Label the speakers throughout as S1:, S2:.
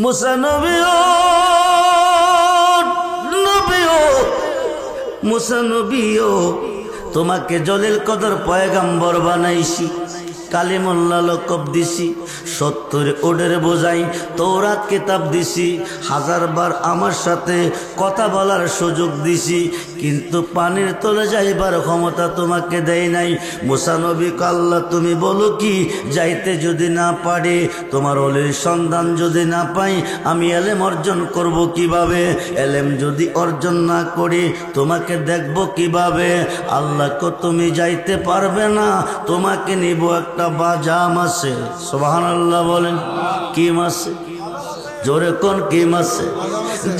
S1: মুসা নবীও মুসা নবীও তোমাকে জলিল কদর পয়গাম্বর বানাইছি, কালিমুল্লাহ লকব দিছি, 70 ওডের বোঝাই তৌরাত কিতাব দিছি, 1000 বার আমার সাথে কথা বলার সুযোগ দিছি, কিন্তু পানির তলে যাইবার ক্ষমতা তোমাকে দেয় নাই। মুসা নবী আল্লাহ তুমি বলো কি, যাইতে যদি না পারে, তোমার ওলির সন্ধান যদি না পাই, আমি এলেম অর্জন করব কিভাবে? এলেম যদি অর্জন না করি তোমাকে দেখব কিভাবে? আল্লাহ কো তুমি যাইতে পারবে না, তোমাকে নিব একটা বাজা মাছে। সুবহানাল্লাহ বলেন। কি মাছে? জোরে কোন কি মাছে?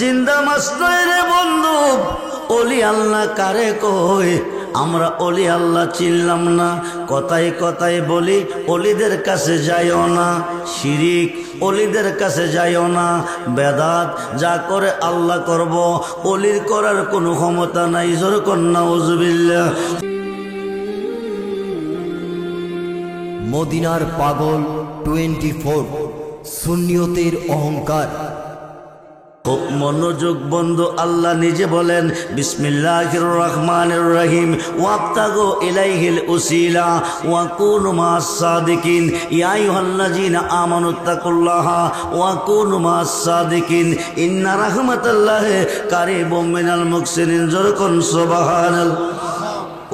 S1: জিন্দা মাছ নয় রে বন্ধু। ওলি আল্লাহ কারে কই? আমরা ওলি আল্লাহ চিনলাম না, কথায় কথায় বলি ওলিদের কাছে যাইও না, শিরিক ওলিদের কাছে যাইও না, বেদাত যা করে আল্লাহ করব, ওলির করার কোনো ক্ষমতা নাই। জোরে কোন নাউজুবিল্লাহ।
S2: মদিনার পাগল 24 সুন্নিয়তের অহংকার।
S1: খুব মনোযোগ বন্ধু, আল্লাহ নিজে বলেন বিসমিল্লাহির রহমানির রহিম, ওয়াবতাগু ইলাইহিল উসিলা ওয়া কুনু মাস সাদিকিন, ইয়া আইয়ুহাল্লাযীনা আমানুত্তাকুল্লাহা ওয়া কুনু মাস সাদিকিন, ইন্না রাহমাতাল্লাহি কারীবুম মিনাল মুহসিনিন। জোরে কোন সুবহানাল্লাহ।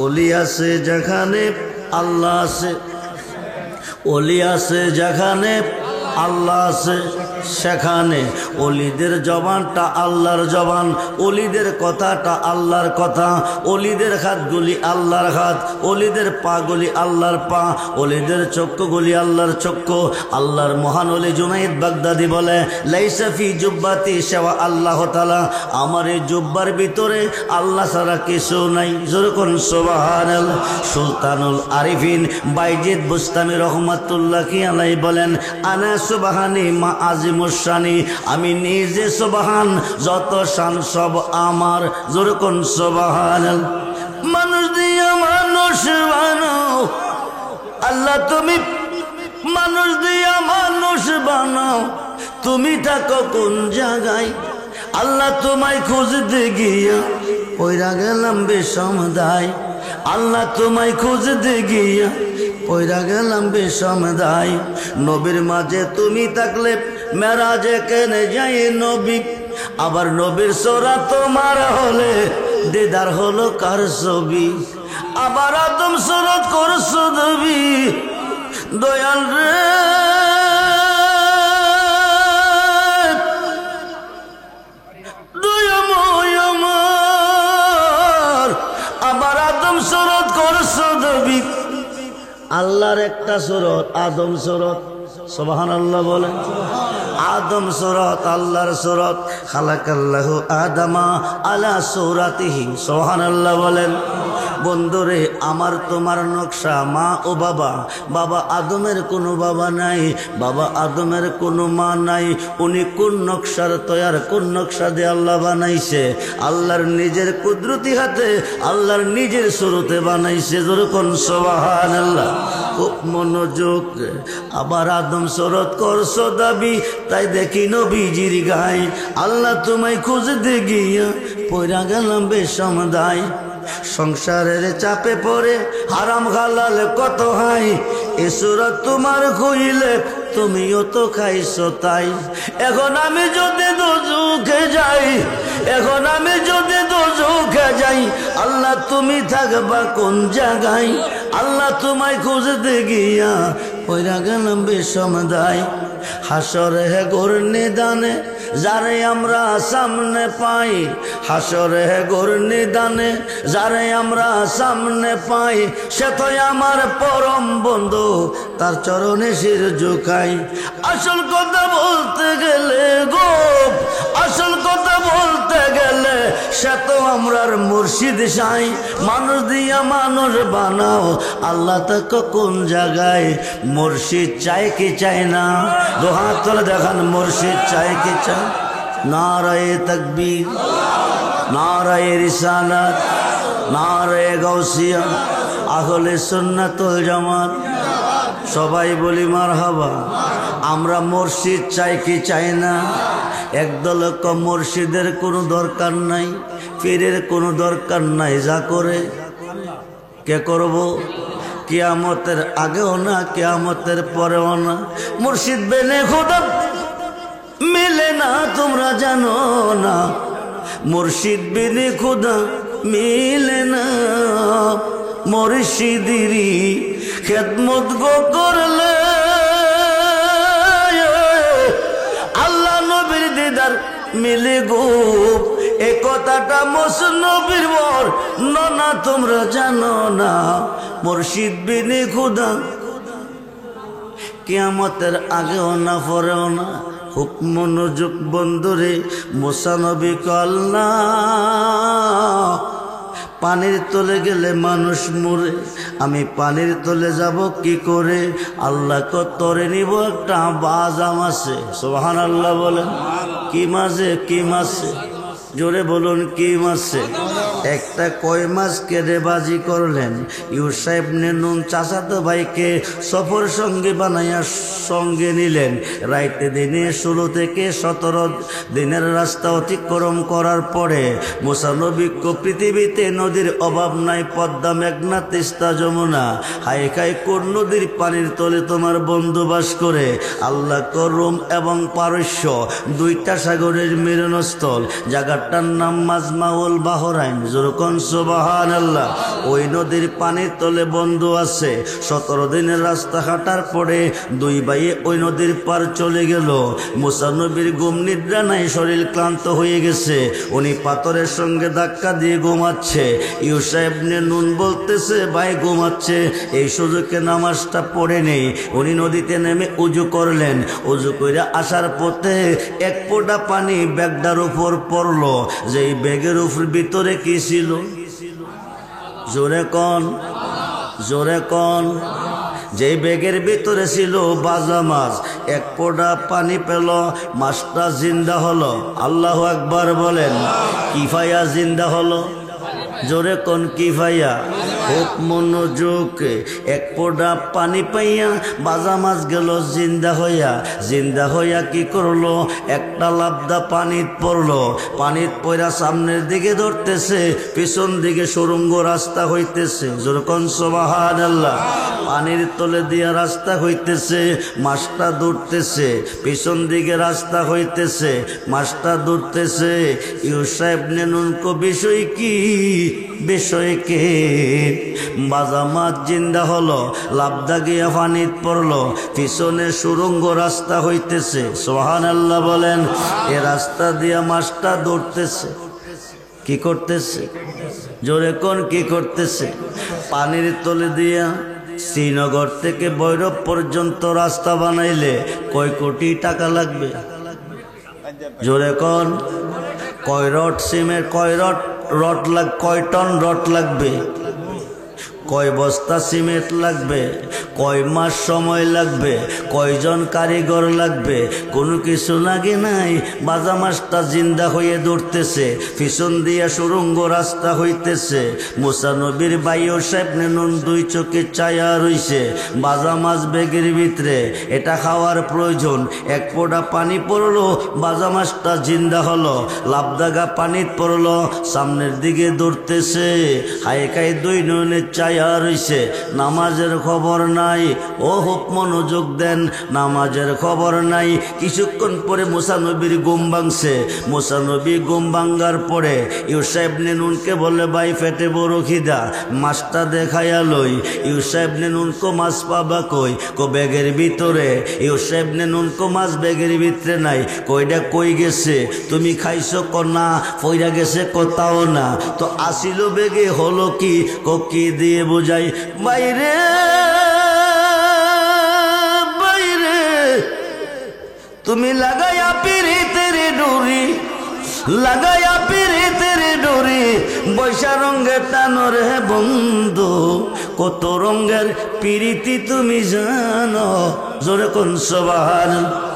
S1: ওলি আছে যেখানে আল্লাহ আছে, ওলি আছে যেখানে আল্লাহ আছে সেখানে। ওলিদের জবানটা আল্লাহর জবান, ওলিদের কথাটা আল্লাহর কথা, ওলিদের হাতগুলি আল্লাহর হাত, ওলিদের পাগুলি আল্লাহর পা, ওলিদের চক্ষুগুলি আল্লাহর চক্ষু। আল্লাহর মহান ওলি জুনাইদ বাগদাদি বলে, লাইসা ফি জুব্বাতি সেওয়া আল্লাহ তাআলা, আমার এই জুব্বার ভিতরে আল্লাহ ছাড়া কিছু নাই। জোরে কোন সুবহানাল্লাহ। সুলতানুল আরিফিন বাইজিদ বুস্তামি রহমাতুল্লাহি আলাইহি বলেন, আনা সুবহানি মা আজিমুশানি, আমি নিজে সুবহান, যত শান সব আমার। জোরে কোন সুবহানাল্লাহ। মানুষ দিয়া মানুষ বানাও আল্লাহ, তুমি মানুষ দিয়া মানুষ বানাও, তুমি থাকো কোন জায়গায়? আল্লাহ তোমায় খুঁজতে গিয়া পয়রা গেলাম বিষম দায়, আল্লাহ তোমায় খুঁজতে গিয়া পয়রা গেলাম বিষম দায়। নবীর মাঝে তুমি থাকলে মেরাজে কেনে যাই নবী, আবার নবীর সোরা তোমার হলে দিদার হলো কার ছবি, আবার আদম সুরত করছো নবী। দয়াল রে দয়াময় আমার, আবার আদম সুরত করছো নবী। আল্লাহর একটা সুরত আদম সুরত। সুবহানাল্লাহ বলেন। আদম সুরত আল্লাহর সুরত, খালাকাল্লাহু আদামা আলা সূরাতিহি। সুবহানাল্লাহ বলেন। বন্ধুরে আমার তোমার নকশা মা ও বাবা, বাবা আদমের কোনো বাবা নাই, বাবা আদমের কোনো মা নাই। উনি কোন নকশার তৈয়ার, কোন নকশা দিয়ে আল্লাহ বানাইছে? আল্লাহর নিজের কুদরতি হাতে, আল্লাহর নিজের সুরতে বানাইছে। জোরে কোন সুবহানাল্লাহ। খুব মনোযোগ। আবার আদম সুরত করছো দাবি, তাই দেখি নবীজির গায়, আল্লাহ তোমায় খুঁজতে গিয়া পয়রা গেলাম বিষম দায়। সংসারের চাপে পড়ে হারাম হালাল কত হাই, এ সুরত তোমার খুইলে তুমিও তো খাইছো তাই। এখন আমি যদি দোজখে যাই, এখন আমি যদি দোজখে যাই, আল্লাহ তুমি থাকবা কোন জায়গায়? আল্লাহ তোমায় খুঁজতে গিয়া পয়রা গেলাম বিষম দায়। হাসরে গোর নিদানে যারে আমরা সামনে পাই, হাসরে গোর নিদানে যারে আমরা সামনে পাই, সে তো আমার পরম বন্ধু, তার চরণে শির ঝুঁকাই। আসল কথা বলতে গেলে গো, আসল কথা বলতে গেলে সে তো আমরার মুর্শিদ সাই। মানুষ দিয়া মানুষ বানাও, আল্লাহ তাকে কোন জায়গায়? মুর্শিদ চাই কি চাই না? দু হাত তুলে দেখান, মুর্শিদ চাই কি চাই? নারায়ে তাকবীর, নারায়ে রিসালাত, নারায়ে গাউসিয়া, আহলে সুন্নাত ওয়াল জামাত। সবাই বলি মারহাবা। আমরা মসজিদ চাই কি চাই না? একদল মসজিদের কোনো দরকার নাই, পীরের কোনো দরকার নাই, যা করে কে করব? কিয়ামতের আগেও না, কিয়ামতের পরেও না। মুর্শিদ বেনে খোদা মিলে না, তোমরা জানো না? মুর্শিদ বিনে খোদা মিলে না। মুর্শিদেরই খেদমত গো করলে আল্লাহ নবীর দিদার মিলে গো। এ কথাটা মসনবীর বর না, তোমরা জানো না? মুর্শিদ বিনে খোদা কিয়ামতের আগেও না পরেও না। খুব মনোযোগ বন্ধুরে, মুসা নবী কল্লা পানির তলে গেলে মানুষ মরে, আমি পানির তলে যাব কি করে? আল্লাহ তরে নিব একটা বাজাম আছে। সুবহানাল্লাহ বলেন। কি মাছে? কি মাছে? জোরে বলুন কি মাছে? একটা কই মাছ কেটে বাজি করলেন। ইউসা ইবনে নুন চাচাতো ভাইকে সফর সঙ্গে বানাইয়া সঙ্গে নিলেন। রাইতে দিনে 16 থেকে 17 দিনের রাস্তা অতিক্রম করার পরে মুসা নবী পৃথিবীতে নদীর অভাব নাই। পদ্মা, মেঘনা, তিস্তা, যমুনা, হাই খাই কোন নদীর পানির তলে তোমার বন্দোবাস করে? আল্লাহ রোম এবং পারস্য দুইটা সাগরের মিলনস্থল, জায়গাটার নাম মাজমাউল বাহরাইন। যখন সুবহানাল্লাহ, ওই নদীর পানির তলে বন্ধু আছে। 17 দিনের রাস্তা হাঁটার পরে দুই ভাইয়ে ওই নদীর পার চলে গেল। মুসা নবীর ঘুম নিদ্রা নাই, শরীর ক্লান্ত হয়ে গেছে। উনি পাথরের সঙ্গে ধাক্কা দিয়ে ঘুমাচ্ছে। ইউসা ইবনে নুন বলতেছে, ভাই ঘুমাচ্ছে, এই সুযোগে নামাজটা পড়ে নেই। উনি নদীতে নেমে উজু করলেন। উজু করে আসার পথে এক ফোঁটা পানি ব্যাগটার উপর পড়লো। যেই ব্যাগের উপর ভিতরে কি ছিল? জোরে কন, জোরে কন। যেই ব্যাগের ভিতরে ছিল বাজা মাছ। এক ফোঁটা পানি পেল, মাছটা জিন্দা হলো। আল্লাহু আকবার বলেন। কিফায়া জিন্দা হলো? জোরে কোন কিফায়া? খুব মনোযোগ। এক ফোঁটা পানি পাইয়া বাজা মাছ গেল জিন্দা হইয়া। জিন্দা হইয়া কি করলো? একটা লাবদা পানিত পড়লো। পানিত পড়া সামনের দিকে ধরতেছে, পিছন দিকে সুড়ঙ্গ রাস্তা হইতেছে। জোরে কোন সুবহানাল্লাহ। পানির তলে দিয়া রাস্তা হইতেছে, মাছটা দৌড়তেছে। পিছন দিকে রাস্তা হইতেছে, মাছটা দৌড়তেছে। ইউসা ইবনে নুন কো বিষয় কি? বিষয় কে? বাজা মাছ জিন্দা হলো, লাবদা গিয়া পানিত পড়লো, পিছনে সুড়ঙ্গ রাস্তা হইতেছে। সুবহানাল্লাহ বলেন। এ রাস্তা দিয়া মাছটা দৌড়তেছে। কি করতেছে? জোরে কোন কি করতেছে? পানির তলে দিয়া শ্রীনগর থেকে ভৈরব পর্যন্ত রাস্তা বানাইলে কয় কোটি টাকা লাগবে? জোরে কোন। কয় রড সিমেন্ট, কয় কয় টন রড লাগবে? কয় বস্তা সিমেন্ট লাগবে? কয় মাস সময় লাগবে? কয়জন কারিগর লাগবে? কোনো কিছু লাগে নাই। বাজা মাছটা জিন্দা হয়ে দৌড়তেছে, পিছন দিয়া সুড়ঙ্গ রাস্তা হইতেছে। মুসা নবীর ভাইও ইবনে নুন দুই চোখে চায়া রইছে। বাজা মাছ ব্যাগের ভিতরে, এটা খাওয়ার প্রয়োজন। এক ফোঁটা পানি পড়লো, বাজা মাছটা জিন্দা হলো। লাবদাগা পানিত পড়লো, সামনের দিকে দৌড়তেছে। হাই খাই দুই নয়নের চায়া রইছে। নামাজের খবর নাই। ও হোক মনোযোগ দেন, নামাজের খবর নাই। কিছুক্ষণ পরে মুসা নবীর ঘুম ভাঙছে। মুসা নবী ঘুম ভাঙ্গার পরে ইউসা ইবনে নুনকে বলে, ভাই পেটে বড় খিদা, মাছটা দেখাইয়া লই। ইউসা ইবনে নুন কো মাছ পাবা কই? কো ব্যাগের ভিতরে। ইউসা ইবনে নুন কো মাছ ব্যাগের ভিতরে নাই। কইটা কই গেছে? তুমি খাইছো? কো না। পইরা গেছে? কোথাও না। তো আসিল বেগে হলো কি? কো কি দিয়ে বোঝাই? বাইরে বাইরে তুমি লাগাইয়া পিরিতের ডুরি, লাগাইয়া পিরিতের ডুরি, বৈশা রঙের টানর হে বন্ধু, কত রঙের পিরিতি তুমি জানো? জোরে কোন সুবহানাল্লাহ।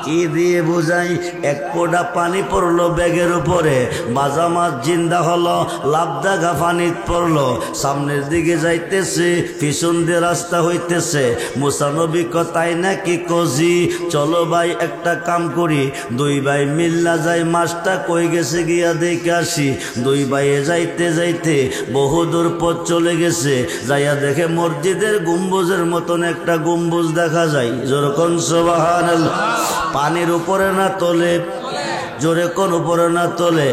S1: কি দিয়ে বুঝাই? এক ফোঁটা পানি পড়লো ব্যাগের উপরে, বাজা মাছ জিন্দা হলো, লাভদাগা পানি পড়লো, সামনের দিকে যাইতেছে, পিছন দিয়ে রাস্তা হইতেছে। মুসা নবী তাই নাকি? কজি চলো ভাই একটা কাম করি, দুই ভাই মিল্লা যাই, মাছটা কই গেছে গিয়া দেখে আসি। দুই ভাইয়ে যাইতে যাইতে বহুদূর পথ চলে গেছে, যাইয়া দেখে মসজিদের গম্বুজের মতন একটা গম্বুজ দেখা যায়। জোরে কোন সুবহানাল্লাহ। পানির উপরে না তোলে? জোরে কোন উপরে না তোলে?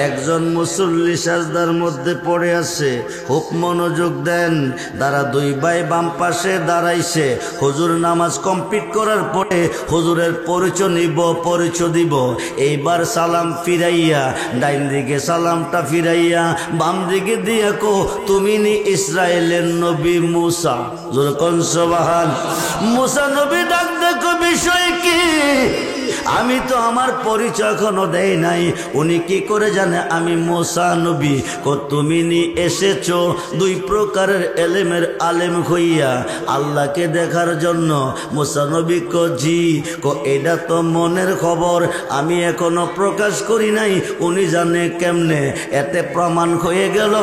S1: একজন মুসল্লি সাজদার মধ্যে পড়ে আছে, খুব মনোযোগ দেন। তারা দুই ভাই বাম পাশে দাঁড়াইছে। হুজুর নামাজ কমপ্লিট করার পরে হুজুরের পরিচয় নিব, পরিচয় দিব। এইবার সালাম ফিরাইয়া, ডাইন দিকে সালামটা ফিরাইয়া বাম দিকে দিয়া কো, তুমি নি ইসরায়েলের নবী মুসা? জোরে কোন সুবহান। মুসা নবী ডাক দেখো, বিষয় কি? আমি তো আমার পরিচয় এখনো দেই নাই, উনি কি করে জানে আমি মুসা নবী? তুমি নি এসেছো দুই প্রকারের এলেমের আলেম হইয়া আল্লাহকে দেখার জন্য? মুসা নবী জি। এটা তো মনের খবর, আমি এখনো প্রকাশ করি নাই, উনি জানে কেমনে? এতে প্রমাণ হয়ে গেল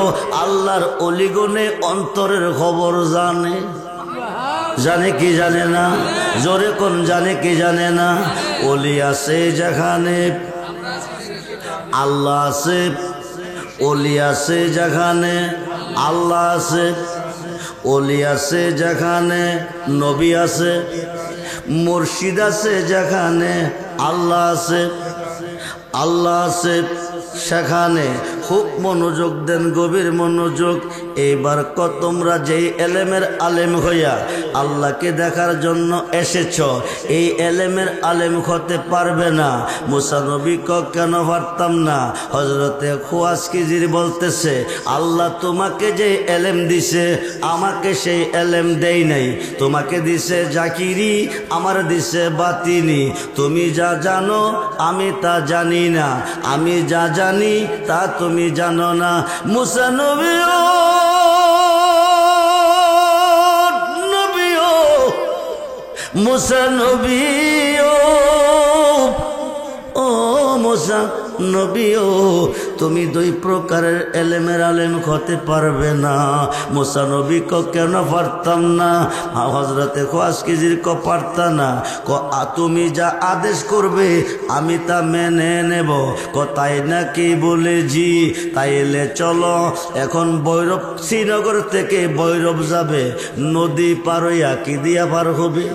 S1: আল্লাহর অলিগনে অন্তরের খবর জানে। জানে কি জানে না? জোরে কোন জানে কি জানে না? ওলি আছে যেখানে আল্লাহ আছে, ওলি আছে যেখানে আল্লাহ আছে, ওলি আছে যেখানে নবী আছে, মুর্শিদ আছে যেখানে আল্লাহ আছে, আল্লাহ আছে সেখানে। খুব মনোযোগ দেন, গভীর মনোযোগ। এইবার তোমরা যেই এলেমের আলেম হইয়া আল্লাহকে দেখার জন্য এসেছ, এই এলেমের আলেম হতে পারবে না। মুসা নবী কেন পারতাম না? হজরতে খুয়াসকিজির বলতেছে, আল্লাহ তোমাকে যে এলেম দিছে আমাকে সেই এলেম দেই নাই। তোমাকে দিছে জাকিরি, আমার দিছে বাতিনি। তুমি যা জানো আমি তা জানি না, আমি যা জানি তা তুমি জানো না। মুসা নবী মুসা নবী ও মুসা নবী ও, তুমি দুই প্রকারের এলেমের আলেম হতে পারবে না। মুসা নবী কেন পারতাম না? হজরতে খুয়াসকিজির পারতা না? তুমি যা আদেশ করবে আমি তা মেনে নেব। তাই নাকি? বলে জি। তাইলে চলো এখন ভৈরব, শ্রীনগর থেকে ভৈরব যাবে, নদী পার হইয়া কি দিয়া পার হবে?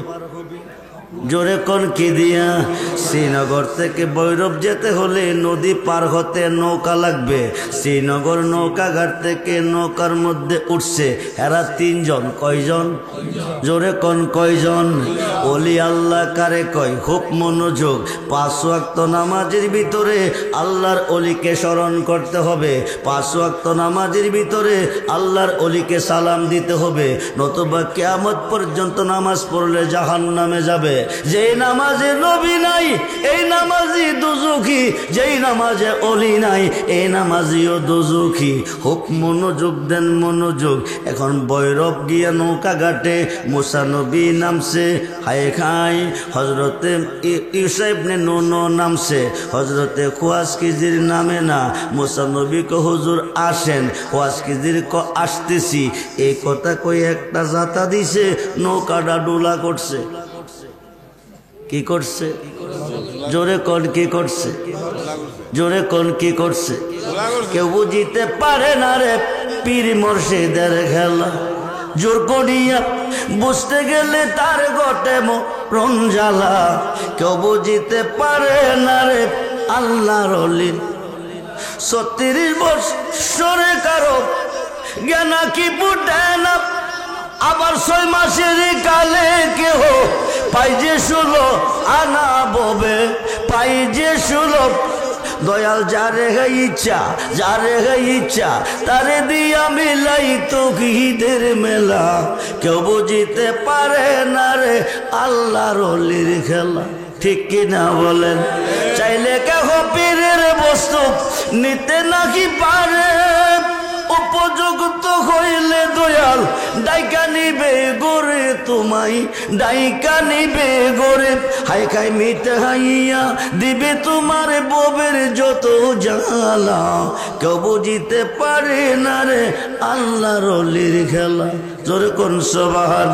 S1: জোরে কোন কি দিয়া? শ্রীনগর থেকে ভৈরব যেতে হলে নদী পার হতে নৌকা লাগবে। শ্রীনগর নৌকাঘাট থেকে নৌকার মধ্যে উঠছে এরা তিনজন। কয়জন? জোরে কোন কয়জন? ওলি আল্লাহ কারে কয়? খুব মনোযোগ। 5 ওয়াক্ত নামাজের ভিতরে আল্লাহর অলিকে স্মরণ করতে হবে। 5 ওয়াক্ত নামাজের ভিতরে আল্লাহর অলিকে সালাম দিতে হবে, নতুবা কিয়ামত পর্যন্ত নামাজ পড়লে জাহান্নামে যাবে। যেই নামাজে নবী নাই এই নামাজি দুজুখী, যেই নামাজে অলি নাই এই নামাজিও দুজুখী। খুব মনোযোগ দেন, মনোযোগ। এখন ভৈরব গিয়া নৌকা ঘাটে মুসা নবী নামছে, হায় খাই হজরতে ইউসা ইবনে নুন নামছে, হজরতে খুয়াসকিজির নামে না। মুসা নবী কো হুজুর আসেন, খুয়াসকিজির ক আসতেছি। এই কথা কই একটা জাতা দিছে, নৌকাটা ডোলা করছে। কি করছে? জোরে কোন কি করছে? জোরে কোন কি করছে? কেউ বুঝিতে পারে না রে পীর মুর্শিদের খেলা। জোর করিয়া বুঝতে গেলে তার গটে মরণ জ্বালা। কেউ বুঝিতে পারে না রে আল্লাহর ওলি। 36 বৎসরে কারো জ্ঞান কি ফুটে না, আবার 6 মাসের কালে কেহ পাই যে 16 আনা ববে, পাই যে 16। দয়াল যারে ইচ্ছা, যারে ইচ্ছা তারে দিয়া মিলাই তৌহিদের মেলা। কেউ বুঝিতে পারে না রে আল্লাহর ওলির খেলা। ঠিক কিনা বলেন? চাইলে কেহ পীরের বস্তু নিতে নাকি পারে, উপযুক্ত হইলে দয়াল ডাইকা নিবে গোরে তোমায়, ডাইকা নিবে গোরে। হাই খাই মিটে হাইয়া দিবে তোমার ববের যত জ্বালা, কেউ বুঝিতে পারে না রে আল্লাহর অলির খেলা। জোরে কোন সুবহান।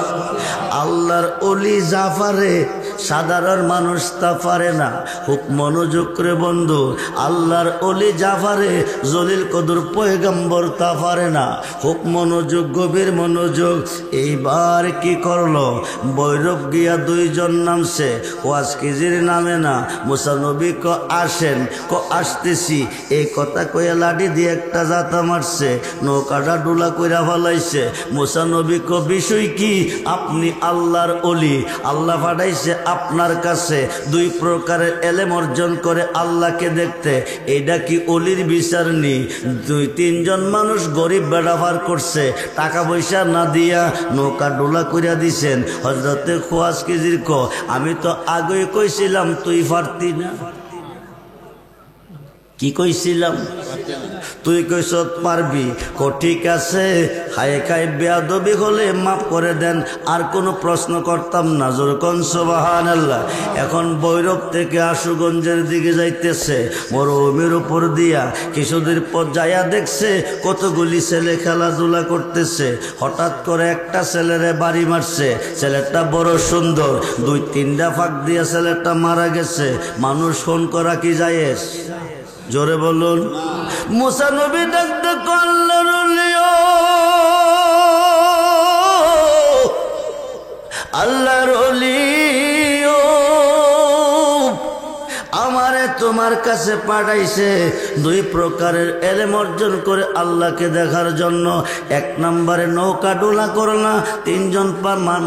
S1: আল্লাহর অলি জাফারে সাধারণ মানুষ তা পারে না। খুব মনোযোগ করে বন্ধু, আল্লাহর অলি জাফারে জলিল কদর পয়গম্বর তা পারে না। খুব মনোযোগ, গভীর মনোযোগ। এইবার কি করলো, বৈরব গিয়া দুইজন নামছে, ওয়াজ কিজির নামে না। মুসা নবী ক আসেন, ক আসতেছি, এই কথা কইয়া লাঠি দিয়ে একটা জাতা মারছে, নৌকাটা ডুলা কইরা ফেলাইছে। মুসা নবী ক বিষয় কি, আপনি আল্লাহর অলি, আল্লাহ পাঠাইছে আপনার কাছে দুই প্রকারের এলেম অর্জন করে আল্লাহকে দেখতে, এইটা কি অলির বিচার নি? দুই তিনজন মানুষ গরিব বেড়াভার করছে, টাকা পয়সা না দিয়া নৌকা ডোলা করিয়া দিছেন। হযরতে খোয়াজ কিজির ক আমি তো আগেই কইছিলাম তুই পারতি না। কি কইছিলাম? তুই কইস পারবি। কো ঠিক আছে, খায় খায় বেয়াদবি হলে মাফ করে দেন, আর কোনো প্রশ্ন করতাম না। জোর কোন সুবহানাল্লাহ। এখন বৈরব থেকে আশুগঞ্জের দিকে যাইতেছে, মরুভূমির উপর দিয়া কিছুদিন পর যাইয়া দেখছে কতগুলি ছেলে খেলাধুলা করতেছে। হঠাৎ করে একটা ছেলেরে বাড়ি মারছে, ছেলেটা বড় সুন্দর, দুই তিনটা ফাঁক দিয়া ছেলেটা মারা গেছে। মানুষ ফোন করা কি যায়স? জোরে বলুন। মুসা নবী ডাকতে আল্লাহর ওলি, আল্লাহর ওলি, আমারে তোমার কাছে পাঠাইছে দুই প্রকারের এলেম অর্জন করে আল্লাহকে দেখার জন্য। এক নম্বরে নৌকা ডোলা করলা, তিনজন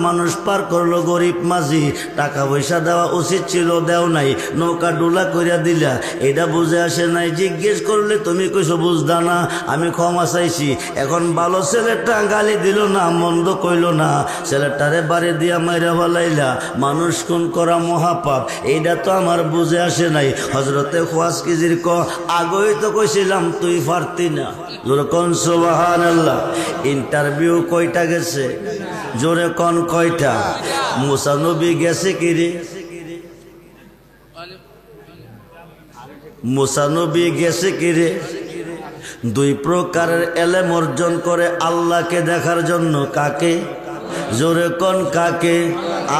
S1: মানুষ পার করলো, গরিব মাঝি, টাকা পয়সা দেওয়া উচিত ছিল, দেও নাই, নৌকা ডোলা করিয়া দিলা, এটা বুঝে আসে নাই। জিজ্ঞেস করলে তুমি কইছো বুঝদা না, আমি ক্ষমা চাইছি। এখন ভালো ছেলেটা গালি দিল না, মন্দ কইল না, ছেলেটারে বাড়ি দিয়া মাইরা ফেলাইলা, মানুষ খুন করা মহাপাপ, এইটা তো আমার বুঝে আসে নাই। হযরতে খোয়াজ কিজির ক আগেই তো কইছিলাম তুই পারতি না। জোরে কোন সুবহানাল্লাহ। ইন্টারভিউ কয়টা গেছে? জোরে কোন কয়টা? মুসা নবী গেছে কি রে? মুসা নবী গেছে কি রে? দুই প্রকারের এলেম অর্জন করে আল্লাহকে দেখার জন্য। কাকে? জোরে কোন কাকে?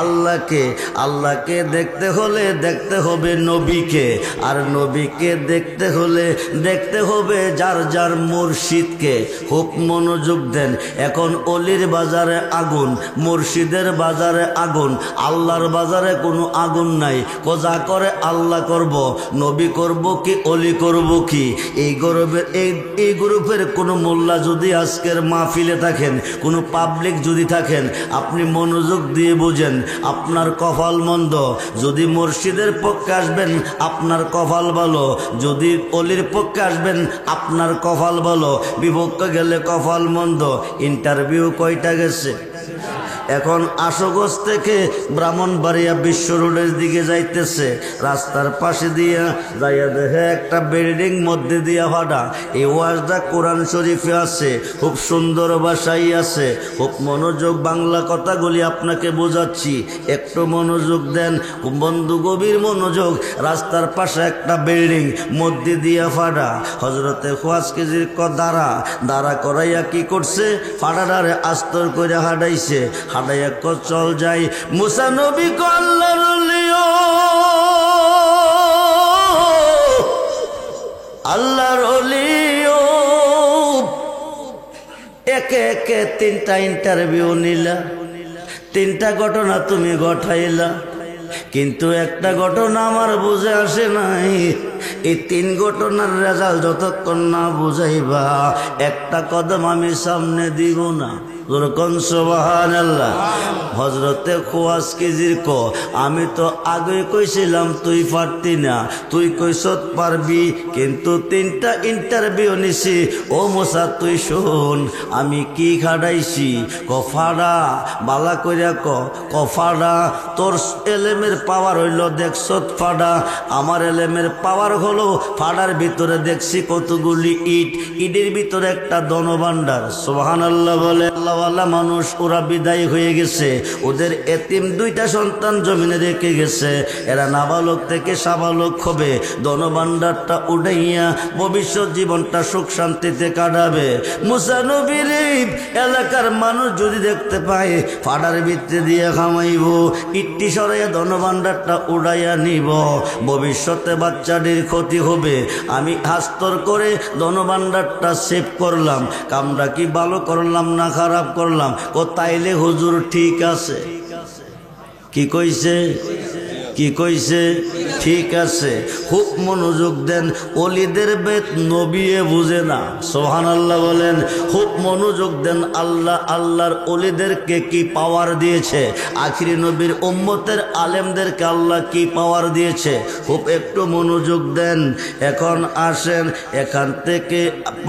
S1: আল্লাহকে। আল্লাহকে দেখতে হলে দেখতে হবে নবীকে, আর নবীকে দেখতে হলে দেখতে হবে যার যার মুর্শিদকে। খুব মনোযোগ দেন। এখন অলির বাজারে আগুন, মুর্শিদের বাজারে আগুন, আল্লাহর বাজারে কোনো আগুন নাই। কোজা করে আল্লাহ করব, নবী করব কি অলি করব কি? এই গ্রুপের কোনো মোল্লা যদি আজকের মাহফিলে থাকেন, কোনো পাবলিক যদি থাকেন, আপনি মনোযোগ দিয়ে বুঝেন, আপনার কপাল মন্দ। যদি মুর্শিদের পক্ষে আসবেন আপনার কপাল ভালো, যদি অলির পক্ষে আসবেন আপনার কপাল ভালো, বিপক্ষে গেলে কপাল মন্দ। ইন্টারভিউ কয়টা গেছে? এখন আশুগঞ্জ থেকে ব্রাহ্মণবাড়িয়া বিশ্ব রোডের দিকে যাইতেছে, রাস্তার পাশে দিয়া যাইয়া দেখে একটা বিল্ডিং মধ্যে দিয়া ফাটা। এই ওয়াজটা কোরআন শরীফে আছে, খুব সুন্দর ভাষাই আছে। খুব মনোযোগ, বাংলা কথাগুলি আপনাকে বোঝাচ্ছি, একটু মনোযোগ দেন বন্ধু, গভীর মনোযোগ। রাস্তার পাশে একটা বিল্ডিং মধ্যে দিয়া ফাটা। হযরতে খোয়াজ কিজির দাঁড়া দাঁড়া করাইয়া কি করছে, ফাটাটারে আস্তর করে হাঁটাইছে। হাঁটাইয়া চল যাই। মুসা নবী ক আল্লাহর ওলি, আল্লাহর ওলি, একে একে তিনটা ইন্টারভিউ নিলা, তিনটা ঘটনা তুমি ঘটাইলা, কিন্তু একটা ঘটনা আমার বুঝে আসে নাই। এই তিন ঘটনার রেজাল্ট যতক্ষণ না বুঝাইবা একটা কদম আমি সামনে দিব না। যেরকম সুবহানাল্লাহ। হযরতে খোয়াজ কিজির ক আমি তো আগে কইছিলাম তুই পারতি না, তুই কইছত পারবি, কিন্তু 3টা ইন্টারভিউ নিছি। ও মুসা তুই শোন আমি কি খাড়াইছি। কফাড়া বালা কইরা কফাড়া তোর এলেমের পাওয়ার হইল দেখছত ফাড়া, আমার এলেমের পাওয়ার হলো ফাড়ার ভিতরে দেখছি কতগুলি ইট, ইটের ভিতরে একটা ধনভাণ্ডার। সুবহানাল্লাহ বলে। আল্লাহওয়ালা মানুষ ওরা বিদায় হয়ে গেছে, ওদের এতিম 2টা সন্তান জমিনে রেখে গেছে, এরা নাবালক থেকে সাবালক হবে, ধনভাণ্ডারটা উঠাইয়া ভবিষ্যৎ জীবনটা সুখ শান্তিতে কাটাবে। মুসা নবীর এলাকার মানুষ যদি দেখতে পায় ফাড়ার ভিতরে দিয়ে খামাইব, ইটটি সরাইয়া ধনভাণ্ডারটা উড়াইয়া নিব, ভবিষ্যতে বাচ্চাটির ক্ষতি হবে। আমি হাস্তর করে ধনভাণ্ডারটা সেভ করলাম, কামটা কি ভালো করলাম না খারাপ করলাম? তাইলে হুজুর ঠিক আছে। কি কইছে? কি কইছে? ঠিক আছে। খুব মনোযোগ দেন, ওলিদের বেদ নবিয়ে বুঝে না। সুবহানাল্লাহ বলেন। খুব মনোযোগ দেন, আল্লাহ আল্লাহর ওলিদেরকে কি পাওয়ার দিয়েছে, আখিরি নবীর উম্মতের আলেমদেরকে আল্লাহ কি পাওয়ার দিয়েছে, খুব একটু মনোযোগ দেন। এখন আসেন, এখান থেকে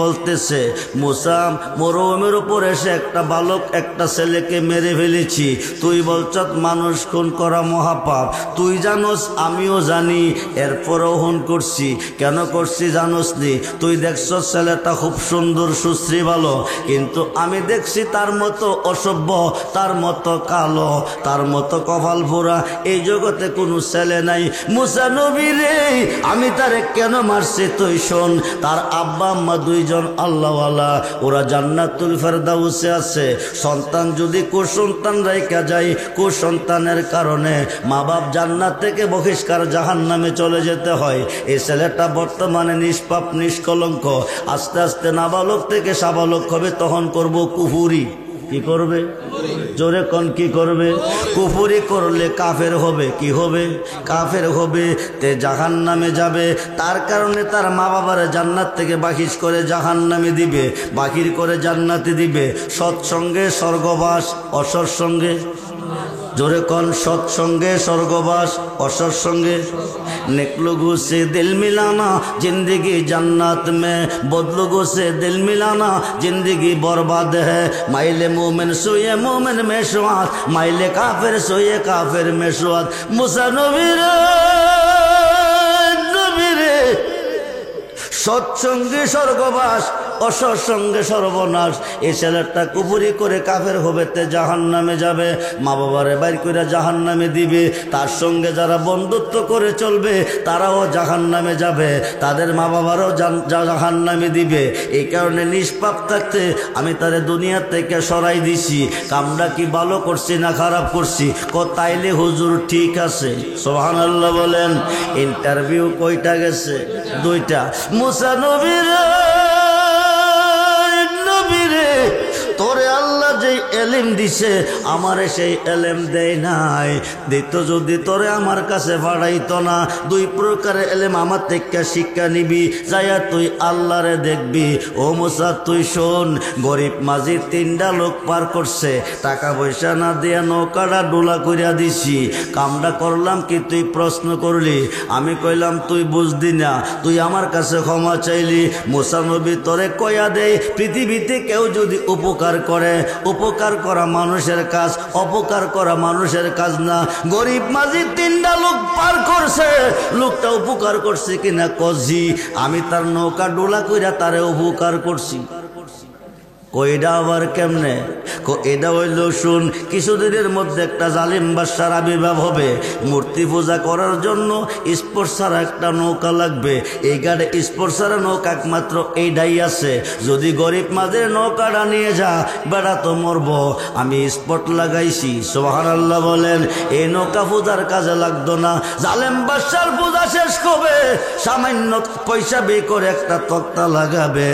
S1: বলতেছে মুসা মরুভূমির উপর এসে একটা বালক একটা ছেলেকে মেরে ফেলেছি, তুই বলছ মানুষ খুন করা মহাপাপ, তুই জানোস আমিও জানি, এরপরও খুন করছি। কেন করছি জানোস নি? তুই দেখছ ছেলেটা খুব সুন্দর সুশ্রী ভালো, কিন্তু আমি দেখছি তার মতো অসভ্য, তার মতো কালো, তার মতো কপাল পোড়া এই জগতে কোনো ছেলে নাই। মুসা নবী রে আমি তারে কেন মারছি তুই শোন। তার আব্বা আম্মা 2 জন আল্লাহওয়ালা, ওরা জান্নাতুল ফেরদাউসে আছে। সন্তান যদি কুসন্তান রাইখা যায়, কুসন্তানের কারণে মা বাপ জান্নাত থেকে বহিষ্কার জাহান্নামে চলে যেতে হয়। এই ছেলেটা বর্তমানে নিষ্পাপ নিষ্কলঙ্ক, আস্তে আস্তে নাবালক থেকে সাবালক হবে, তখন করব কুফুরি। কি করবে? জোরে কোন কি করবে? কুফুরি করলে কাফের হবে। কি হবে? কাফের হবে, তে জাহান্নামে যাবে। তার কারণে তার মা বাবারে জান্নাত থেকে বাহির করে জাহান্নামে দিবে, বাহির করে জান্নাতে দিবে। সৎসঙ্গে স্বর্গবাস, অসৎসঙ্গে जोरे कौन सत्संगे स्वर्गवास असत्संगे नेक लोगों से दिल मिलाना जिंदगी जन्नत में, बदलोगों से दिल मिलाना जिंदगी बर्बाद है। माइले मोमिन सोए मोमिन में स्वाद, माइले काफिर सोए काफिर में स्वाद। मुसा नबी रे सत्संगे स्वर्गवास असत्संगे सर्वनाश। এই ছেলেটা কুফরি করে কাফের হবে, তে জাহান্নামে যাবে, মা বাবারে বাইর করে জাহান্নামে দিবে। তার সঙ্গে যারা বন্ধুত্ব করে চলবে তারাও জাহান্নামে যাবে, তাদের মা বাবারও জাহান্নামে দিবে। এই কারণে নিষ্পাপ থাকতে আমি তারে দুনিয়া থেকে সরাই দিছি। কামটা কি ভালো করছি না খারাপ করছি? তাইলে হুজুর ঠিক আছে, সুবহানাল্লাহ বলেন। ইন্টারভিউ কয়টা গেছে? 2টা। মুসা নবীর তোরে আল্লাহ যেই এলেম দিছে আমারে সেই এলেম দেয় নাই, দিত যদি তোরে আমার কাছে পাঠাইতো না। 2 প্রকারের এলেম আমার থেকে শিক্ষা নিবি, যাইয়া তুই আল্লাহরে দেখবি। ও মুসা তুই শোন, গরিব মাঝি 3টা লোক পার করছে, টাকা পয়সা না দিয়া নৌকাটা ডোলা করিয়া দিছি। কামটা করলাম কি তুই প্রশ্ন করলি, আমি কইলাম তুই বুঝদি না, তুই আমার কাছে ক্ষমা চাইলি। মুসা নবী তোরে কয়া দেয়, পৃথিবীতে কেউ যদি উপকার করে, উপকার করা মানুষের কাজ, অপকার করা মানুষের কাজ না। গরিব মাঝি 3টা লোক পার করছে, লোকটা উপকার করছে কিনা কজি, আমি তার নৌকা ডোলা কইরা তারে উপকার করছি। কইডা আবার কেমনে? এটা হইল শুন, কিছুদিনের মধ্যে একটা জালিম বাদশার আবির্ভাব হবে। মূর্তি পূজা করার জন্য স্পোর্ট ছাড়া একটা নৌকা লাগবে। এই গাড়ি স্পোর্ট ছাড়া নৌকা একমাত্র এইটাই আছে। যদি গরিব মাঝের নৌকাটা নিয়ে যা, বেড়া তো মরব। আমি স্পট লাগাইছি, সুবহানাল্লাহ বলেন। এই নৌকা পূজার কাজে লাগতো না। জালিম বাদশার পূজা শেষ হবে, সামান্য পয়সা বে করে একটা তক্তা লাগাবে,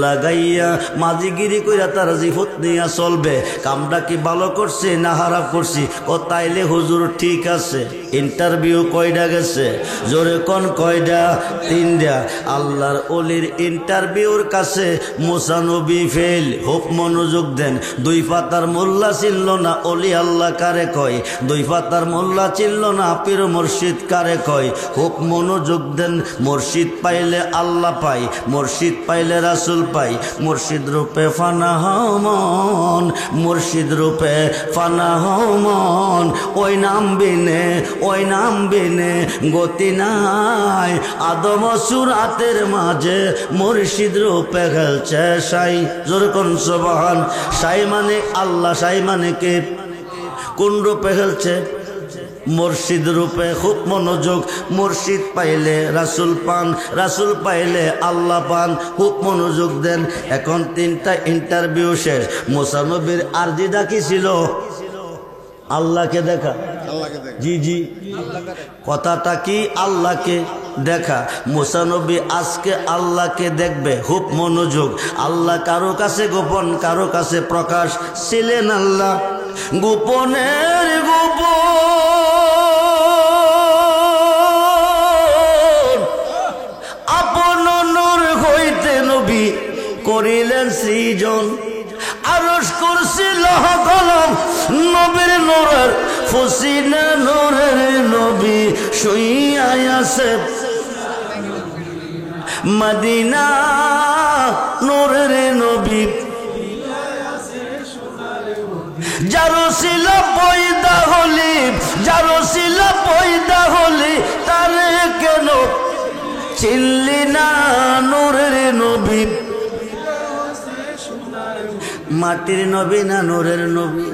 S1: লাগাইয়া মাঝিগিরি কি কইরা তার জিফত নিয়া চলবে, কামটা কি ভালো করছে না খারাপ করছি, ও তাইলে হুজুর ঠিক আছে। ইন্টারভিউ কয়টা গেছে, জোরে কোন কয়টা? 3টা। আল্লাহর ওলির ইন্টারভিউর কাছে মুসা নবী ফেল। খুব মনোযোগ দেন। 2 পাতার মোল্লা চিনল না ওলি আল্লাহ কারে কয়, 2 পাতার মোল্লা চিনল না পীর মুর্শিদ কারে কয়। খুব মনোযোগ দেন। মুর্শিদ পাইলে আল্লাহ পাই, মুর্শিদ পাইলে রাসূল পাই, মুর্শিদ রূপে ফানা হও মন, মুর্শিদ রূপে ফানা হও মন। ওই নাম বিনে, ওই নাম বিনে গতি নাই। আদম সুরাতের মাঝে মুর্শিদ রূপে খেলছে সাই। জোরে কোন সুবহান। সাই মানে আল্লাহ, সাই মানে কে? কোন রূপে খেলছে? মুর্শিদ রূপে। খুব মনোযোগ। মুর্শিদ পাইলে রাসূল পান, রাসূল পাইলে আল্লাহ পান। খুব মনোযোগ দেন। এখন 3টা ইন্টারভিউ শেষ। মুসা নবীর আরজিদা কি ছিল? আল্লাহকে দেখা। জি জি, কথাটা কি? আল্লাহকে দেখা। মুসা নবী আজকে আল্লাহকে দেখবে। খুব মনোযোগ। আল্লাহ কারো কাছে গোপন, কারো কাছে প্রকাশ ছিলেন। আল্লাহ গোপনের গোপন, আপন নূর হইতে নবী করিলেন সৃজন। আরশ কুরসি লৌহ কলম নবীর নূরের ফসিনা, নূরের নবী শুইয়া আছে মদিনা, নূরের নবী যারো ছিল পয়দা হলি, যারো ছিল পয়দা হলি, তারে কেন চিনলি না? নূরের নবী মাটির নবী না নূরের নবী?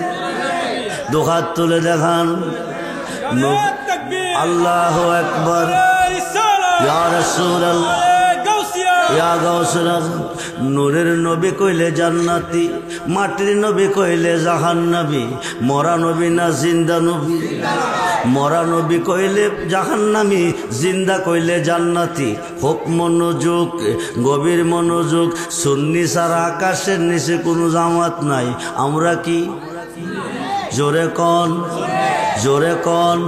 S1: দুহাত তুলে দেখান। আল্লাহু আকবার। ইয়া রাসূলুল্লাহ, ইয়া গাউসুল আজম। নূরের নবী কইলে জান্নাতি, মাটির নবী কইলে জাহান্নাবী। মরা নবী না জিন্দা নবী? মরা নবী কইলে জাহান্নামী, জিন্দা কইলে জান্নাতি। খুব মনোযোগ, গভীর মনোযোগ। সুন্নি ছাড়া আকাশের নিচে কোনো জামাত নাই। আমরা কি? জোরে কোন, জোরে কোন।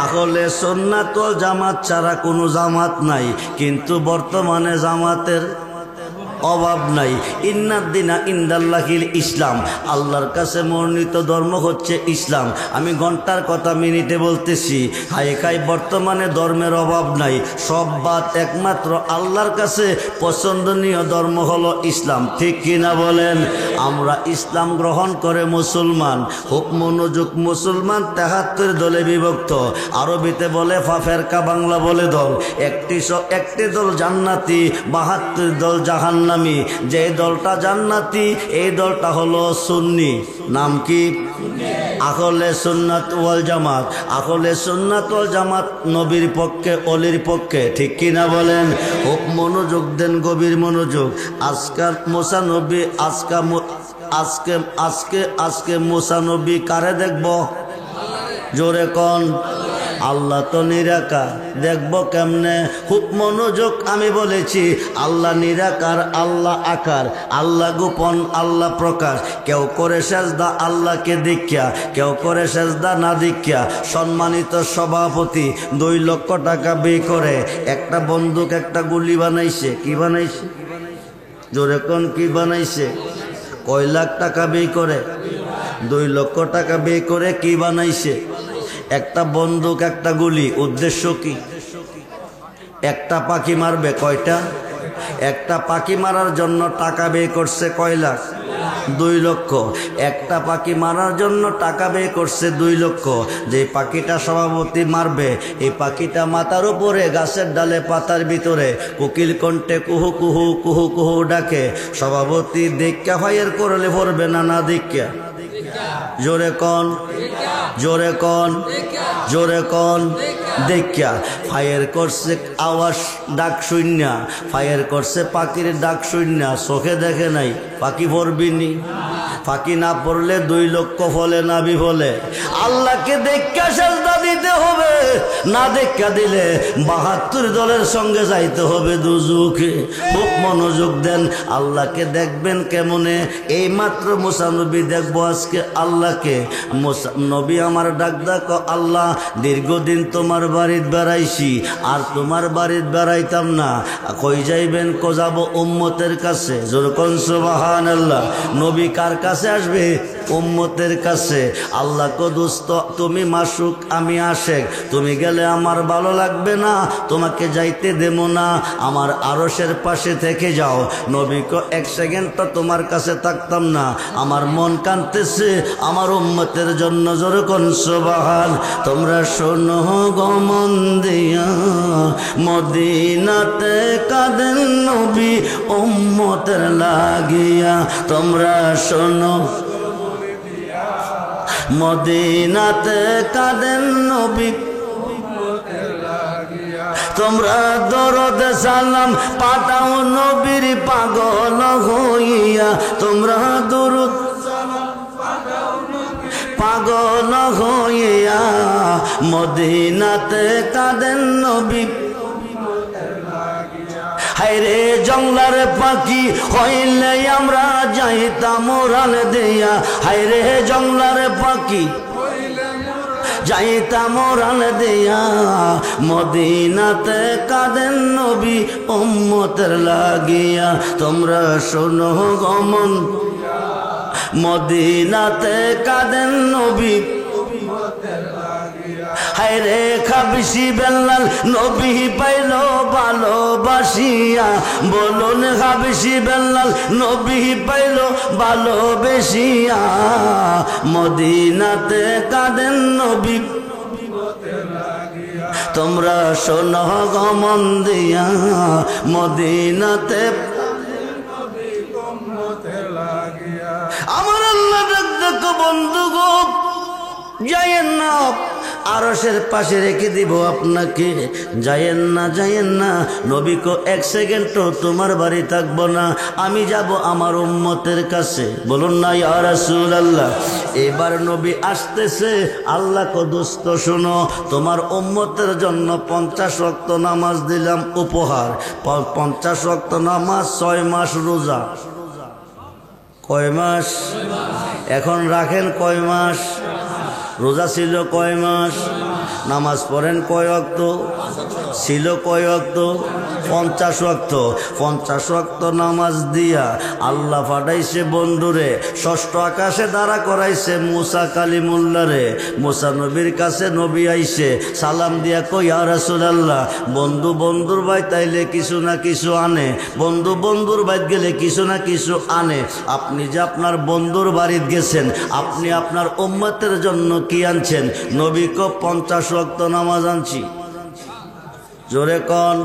S1: আহলে সুন্নাত ওয়াল জামাত ছাড়া কোনো জামাত নাই, কিন্তু বর্তমানে জামাতের অভাব নাই। ইন্নাদ্দিনা ইনদাল্লাহিল ইসলাম। আল্লাহর কাছে মনোনীত ধর্ম হচ্ছে ইসলাম। আমি ঘন্টার কথা মিনিটে বলতেছি। হাইকাই বর্তমানে ধর্মের অভাব নাই, সব বাদ, একমাত্র আল্লাহর কাছে পছন্দনীয় ধর্ম হলো ইসলাম। ঠিক কিনা বলেন? আমরা ইসলাম গ্রহণ করে মুসলমান। খুব মনোযোগ। মুসলমান 73 দলে বিভক্ত। আরবিতে বলে ফাফেরকা, বাংলা বলে দল। একটি দল জান্নাতি, 72 দল জাহান্নামী। যে দলটা জান্নাতি এই দলটা হলো সুন্নি। নাম কি? আহলে সুন্নাত ওয়াল জামাত। আহলে সুন্নাত ওয়াল জামাত নবীর পক্ষে, অলির পক্ষে। ঠিক কিনা বলেন? খুব মনোযোগ দেন, গভীর মনোযোগ। আজকাল মুসা নবী, আজকে মুসা নবী কারে দেখব? জোরে কোন। আল্লাহ তো নিরাকার, দেখবো কেমনে? খুব মনোযোগ। আমি বলেছি আল্লাহ নিরাকার, আল্লাহ আকার, আল্লাহ গোপন, আল্লাহ প্রকাশ। কেউ করে সেজদা আল্লাহকে দেখিয়া, কেউ করে সেজদা না দেখিয়া। সম্মানিত সভাপতি 2 লক্ষ টাকা ব্যয় করে একটা বন্দুক, একটা গুলি বানাইছে। কি বানাইছে? জোরে কোন, কি বানাইছে? কয় লাখ টাকা ব্যয় করে? 2 লক্ষ টাকা ব্যয় করে কি বানাইছে? একটা বন্দুক, একটা গুলি। উদ্দেশ্য কি? একটা পাখি মারবে। কয়টা? একটা পাখি মারার জন্য টাকা ব্যয় করছে কয় লাখ? 2 লক্ষ। একটা পাখি মারার জন্য টাকা ব্যয় করছে 2 লক্ষ। যে পাখিটা সভাপতি মারবে, এই পাখিটা মাথার উপরে গাছের ডালে, পাতার ভিতরে কোকিল কণ্ঠে কুহু কুহু কুহু কুহু ডাকে। সভাপতি দেখা ফায়ার করলে পড়বে না? না দেখা? জোরে কোন, জোরে কোন, জোরে কোন। দেখা ফায়ার করছে, আওয়াজ ডাক শূন্য। ফায়ার করছে পাখির ডাক শূন্য। চোখে দেখে নাই, পাখি পড়বিনি। পাখি না পড়লে 2 লক্ষ ফলে না বিফলে? আল্লাহকে দেখা সেজদা যাইতে হবে, না দেখা দিলে 72 দলের সঙ্গে যাইতে হবে দুজুকে। খুব মনোযোগ দেন, আল্লাহকে দেখবেন কেমনে? এই মাত্র মুসা নবী দেখবো আজকে আল্লাহকে। নবী আমার ডাক ডাক, আল্লাহ দীর্ঘদিন তোমার বাড়িতে বেড়াইছি, আর তোমার বাড়িতে বেড়াইতাম না। কই যাইবেন? কো যাব উম্মতের কাছে। যেরকম সুবহানাল্লাহ। নবী কার কাছে আসবে? উম্মতের কাছে। আল্লাহ কো দোস্ত তুমি মাসুক, আমি আশেক, তুমি গেলে আমার ভালো লাগবে না, তোমাকে যাইতে দেব না, আমার আরশের পাশে থেকে যাও। নবী কো 1 সেকেন্ড তো তোমার কাছে থাকতাম না, আমার মন কাঁদতেছে আমার উম্মতের জন্য। যেরকম সুবহান। তোমরা শোনো গো মন দিয়া, মদিনাতে কাঁদেন নবী উম্মতের লাগিয়া। তোমরা শোনো মদিনাতে কাঁদেন নবী, তোমরা দরদ সালাম পাঠাও নবীর পাগল হইয়া। তোমরা দরুদ পাগল হইয়া মদিনাতে কাঁদেন নবী। হায়রে জংলার পাখি হইলে আমরা যাইতাম ওরাল দিয়া। হায়রে জংলার পাখি যাইতাম ওরাল দিয়া, মদিনাতে কাঁদেন নবী উম্মতের লাগিয়া। তোমরা শোনো গমন মদিনাতে কাঁদেন নবী। হায়রে খাবিসি বেল্লাল নবী পাইল ভালোবাসিয়া। বলুন খাবিসি বেল্লাল নবী পাইল ভালোবেসিয়া, মদিনাতে কাঁদেন নবী। তোমরা শোনো গমন দিয়া মদিনাতে। আমার আল্লাহ ডাক দেখো বন্ধু গো, যাইয়েন না, আরশের পাশে রেখে দিব আপনাকে। যাইয়েন না, যাইয়েন না। নবী কো 1 সেকেন্ড তো তোমার বাড়ি থাকবো না, আমি যাব আমার উম্মতের কাছে। বলুন না ইয়া রাসূলুল্লাহ। এবার নবী আসতেছে। আল্লাহ কো দোস্ত শোনো, তোমার উম্মতের জন্য 50 ওয়াক্ত নামাজ দিলাম উপহার। 50 ওয়াক্ত নামাজ, 6 মাস রোজা। কয় মাস? এখন রাখেন কয় মাস? রোজা ছিল কয় মাস? নামাজ পড়েন কয় ওয়াক্ত? ছিল কয় ওয়াক্ত? 50 ওয়াক্ত। 50 ওয়াক্ত নামাজ দিয়া আল্লাহ পাঠাইছে বন্ধুরে, 6ষ্ঠ আকাশে দাঁড়া করাইছে মুসা কালিমুল্লাহরে। মুসা নবীর কাছে নবী আইছে, সালাম দিয়া কই ইয়া রাসূলুল্লাহ, বন্ধু বন্ধুর ভাই তাইলে কিছু না কিছু আনে, বন্ধু বন্ধুর বাড়ি গেলে কিছু না কিছু আনে। আপনি যে আপনার বন্ধুর বাড়িতে গেছেন, আপনি আপনার উম্মতের জন্য কি আনছেন? নবী কো 50 ওয়াক্ত নামাজ আনছি। জোরে কন,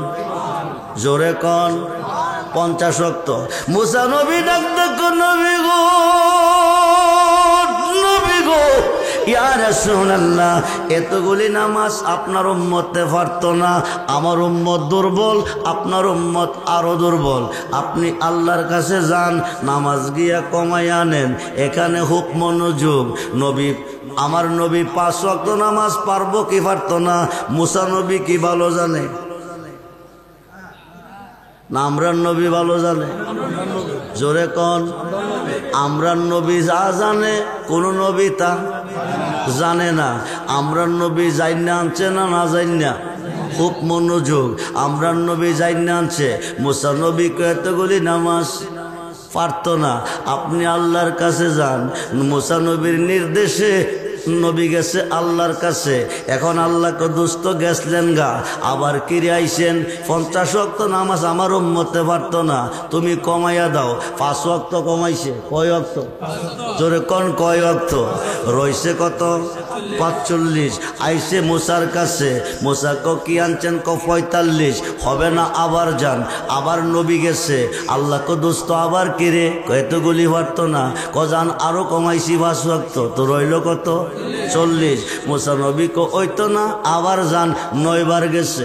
S1: জোরে কন। 50 ওয়াক্ত। মুসা নবী ডাক দেখো, নবী গো, নবী গো, ইয়া রাসূলুল্লাহ, এতগুলি নামাজ আপনার উম্মতে পারত না। আমার উম্মত দুর্বল, আপনার উম্মত আরো দুর্বল। আপনি আল্লাহর কাছে যান, নামাজ গিয়া কমাই আনেন। এখানে খুব মনোযোগ। নবী আমার নবী 5 ওয়াক্ত নামাজ পারবো কি পারত না? মুসা নবী কি ভালো জানে না আমরার নবী ভালো জানে? জোরে কন। আমরার নবী যা জানে কোন নবী তা জানে না। আমরার নবী জাইন্না আনছে না, না জাইন্না? খুব মনোযোগ। আমরার নবী জাইন্না আনছে। মুসা নবী এতগুলি নামাজ পারত না। আপনি আল্লাহর কাছে যান। মুসা নবীর নির্দেশে নবী গেছে আল্লাহর কাছে। এখন আল্লাহকে দুস্থ গেছলেন গা, আবার কিরে আইছেন। 50 ওয়াক্ত নামাজ আমার উম্মতে পারত না, তুমি কমাইয়া দাও। 5 ওয়াক্ত কমাইছে। কয় ওয়াক্ত? জোরে কোন কয় ওয়াক্ত? রইছে কত? 45। আইছে মুসার কাছে। মুসা ক কি আনছেন? ক 45। হবে না, আবার যান। আবার নবী গেছে। আল্লাহকে দুস্থ আবার কিরে, এতগুলি পারত না। ক যান, আরো কমাইছি 5 ওয়াক্ত। তো রইল কত? 40। মুসা নবী কো ওই তো না, আবার যান। 9 বার গেছে।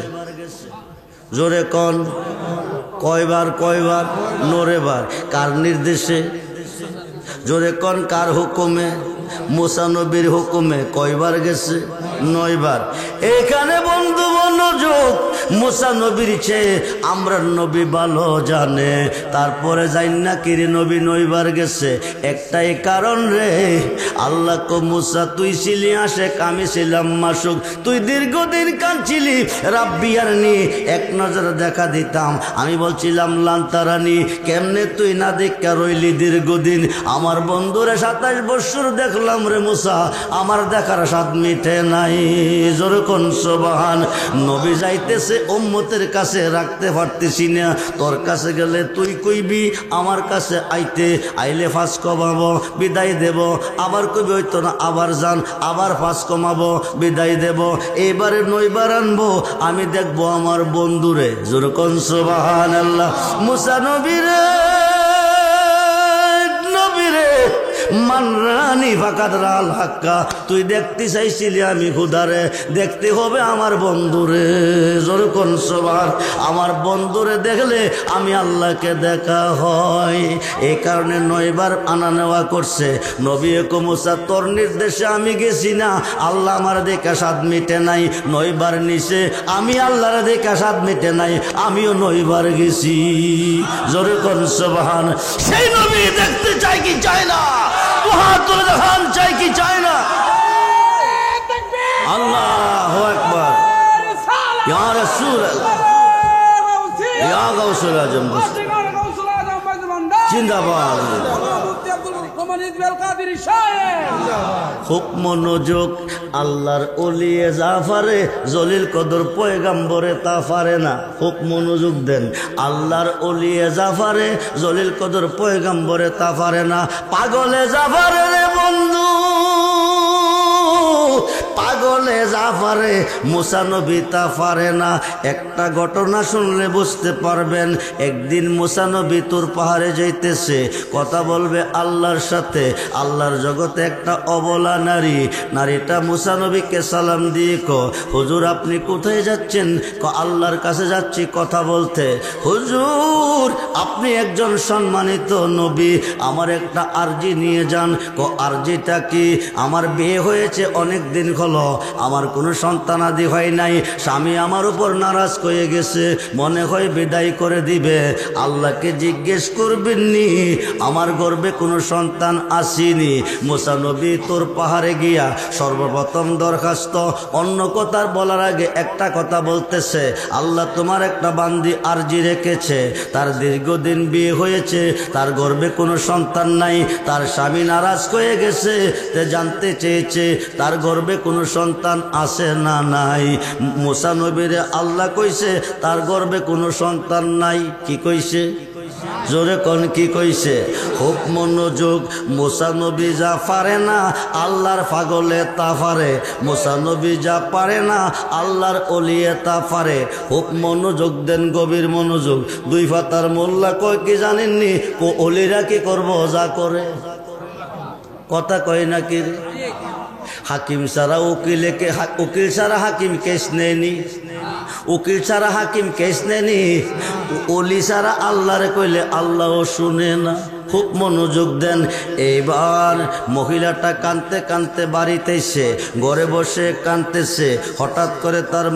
S1: জোরে কন। কয়বার? কয়বার? 9 বার। কার নির্দেশে? জোরে কন, কার হুকুমে? মুসা নবীর হুকুমে। কয়বার গেছে? 9 বার। এখানে বন্ধু মনোযোগ, মুসা নবীর চেয়ে আমরা নবী ভালো জানে, তারপরে যাই না কিরে নবী 9 বার গেছে। একটাই কারণ রে, আল্লাহ কো মুসা তুই ছিলি আশেক, আমি ছিলাম মাসুক। তুই দীর্ঘদিন কাঁদছিলি রাব্বি আরনি, এক নজর দেখা দিতাম। আমি বলছিলাম লান্তারানি, কেমনে তুই না দেখা রইলি দীর্ঘদিন। আমার বন্ধুরে 27 বছর দেখলাম রে মুসা, আমার দেখার স্বাদ মিটে নাই। যেরকম সুবহান। নবী যাইতেছে উম্মতের কাছে, রাখতে পারতেছি না। তোর কাছে গেলে তুই কইবি, আমার কাছে আইলে ফাঁস কমাবো, বিদায় দেব। আবার কইবি হইতো না, আবার যান, আবার ফাঁস কমাবো, বিদায় দেব। এবারে 9 বার আনবো, আমি দেখবো আমার বন্ধুরে। যেরকম সুবহানাল্লাহ। মুসা নবীরে মানরানি ফাকাদ রাল হাক্কা, তুই দেখতে চাইছিলি আমি খুদারে, দেখতে হবে আমার বন্ধুরে। যেরকম সুবহান। আমার বন্ধুরে দেখলে আমি আল্লাহকে দেখা হয়। এই কারণে 9 বার আনা নেওয়া করছে। নবী কো মুসা তোর নির্দেশে আমি গেছি না, আল্লাহ আমার দেখা স্বাদ মিটে নাই। 9 বার নিছে, আমি আল্লাহর দেখা স্বাদ মিটে নাই, আমিও 9 বার গেছি। যেরকম সুবহান। সেই নবী দেখতে চাই কি চায় না? হাত তুলে দেখান, চাই কি চায় না? আল্লাহু আকবার। ইয়া রাসূলুল্লাহ, ইয়া গাউসুল আজম, জিন্দাবাদ। খুব মনোযোগ। আল্লাহর ওলিয়ে জাফারে জলিল কদর পয়গাম্বরে তা পারে না। খুব মনোযোগ দেন। আল্লাহর ওলিয়ে জাফারে জলিল কদর পয়গাম্বরে তা পারে না। পাগলে জাফারে রে বন্ধু, পাগলে জাফারে মুসা নবী তা পারে না। একটা ঘটনা শুনলে বুঝতে পারবেন। একদিন মুসা নবী তুর পাহাড়ে যাইতেছে, কথা বলবে আল্লাহর সাথে। আল্লাহর জগতে একটা অবলা নারী, নারীটা মুসা নবীকে সালাম দিয়ে কো, হুজুর আপনি কোথায় যাচ্ছেন? আল্লাহর কাছে যাচ্ছি কথা বলতে। হুজুর আপনি একজন সম্মানিত নবী, আমার একটা আরজি নিয়ে যান। আরজিটা কি? আমার বিয়ে হয়েছে অনেক দিন হলো, আমার কোনো সন্তানাদি হয় নাই, স্বামী আমার উপর নারাজ হয়ে গেছে, মনে হয় বিদায় করে দিবে। আল্লাহকে জিজ্ঞেস করবেননি, আমার গর্ভে কোনো সন্তান আসেনি। মুসা নবী তোর পাহাড়ে গিয়া সর্বপ্রথম দরখাস্ত, অন্য কথা বলার আগে একটা কথা বলতেছে, আল্লাহ তোমার একটা বান্দি আরজি রেখেছে, তার দীর্ঘদিন বিয়ে হয়েছে, তার গর্ভে কোনো সন্তান নাই, তার স্বামী নারাজ হয়ে গেছে, তে জানতে চেয়েছে তার গর্ভে কোনো সন্তান আছে না নাই। মুসা নবীরে আল্লাহ কইছে তার গর্ভে কোনো সন্তান নাই। কি কইছে? জোরে কোন কি কইছে? খুব মনোযোগ। মুসা নবী যা পারে না আল্লাহর পাগলে তা পারে, মুসা নবী যা পারে না আল্লাহর ওলিয়ে তা পারে। খুব মনোযোগ দেন, গভীর মনোযোগ। 2 পাতার মোল্লা কয় কি জানেননি? ওলিরা কি করব যা করে, কথা কয় না কি? হাকিম ছাড়া উকিলকে, উকিল ছাড়া হাকিম কেস নেয়নি, উকিল ছাড়া হাকিম কেস নেয়নি, ওলি ছাড়া আল্লাহরে কইলে আল্লাহও শুনে না। খুব মনোযোগ দেন। এইবার মহিলাটা কাঁদতে কাঁদতে বাড়িতে এসে ঘরে বসে কাঁদতেছে। হঠাৎ করে তার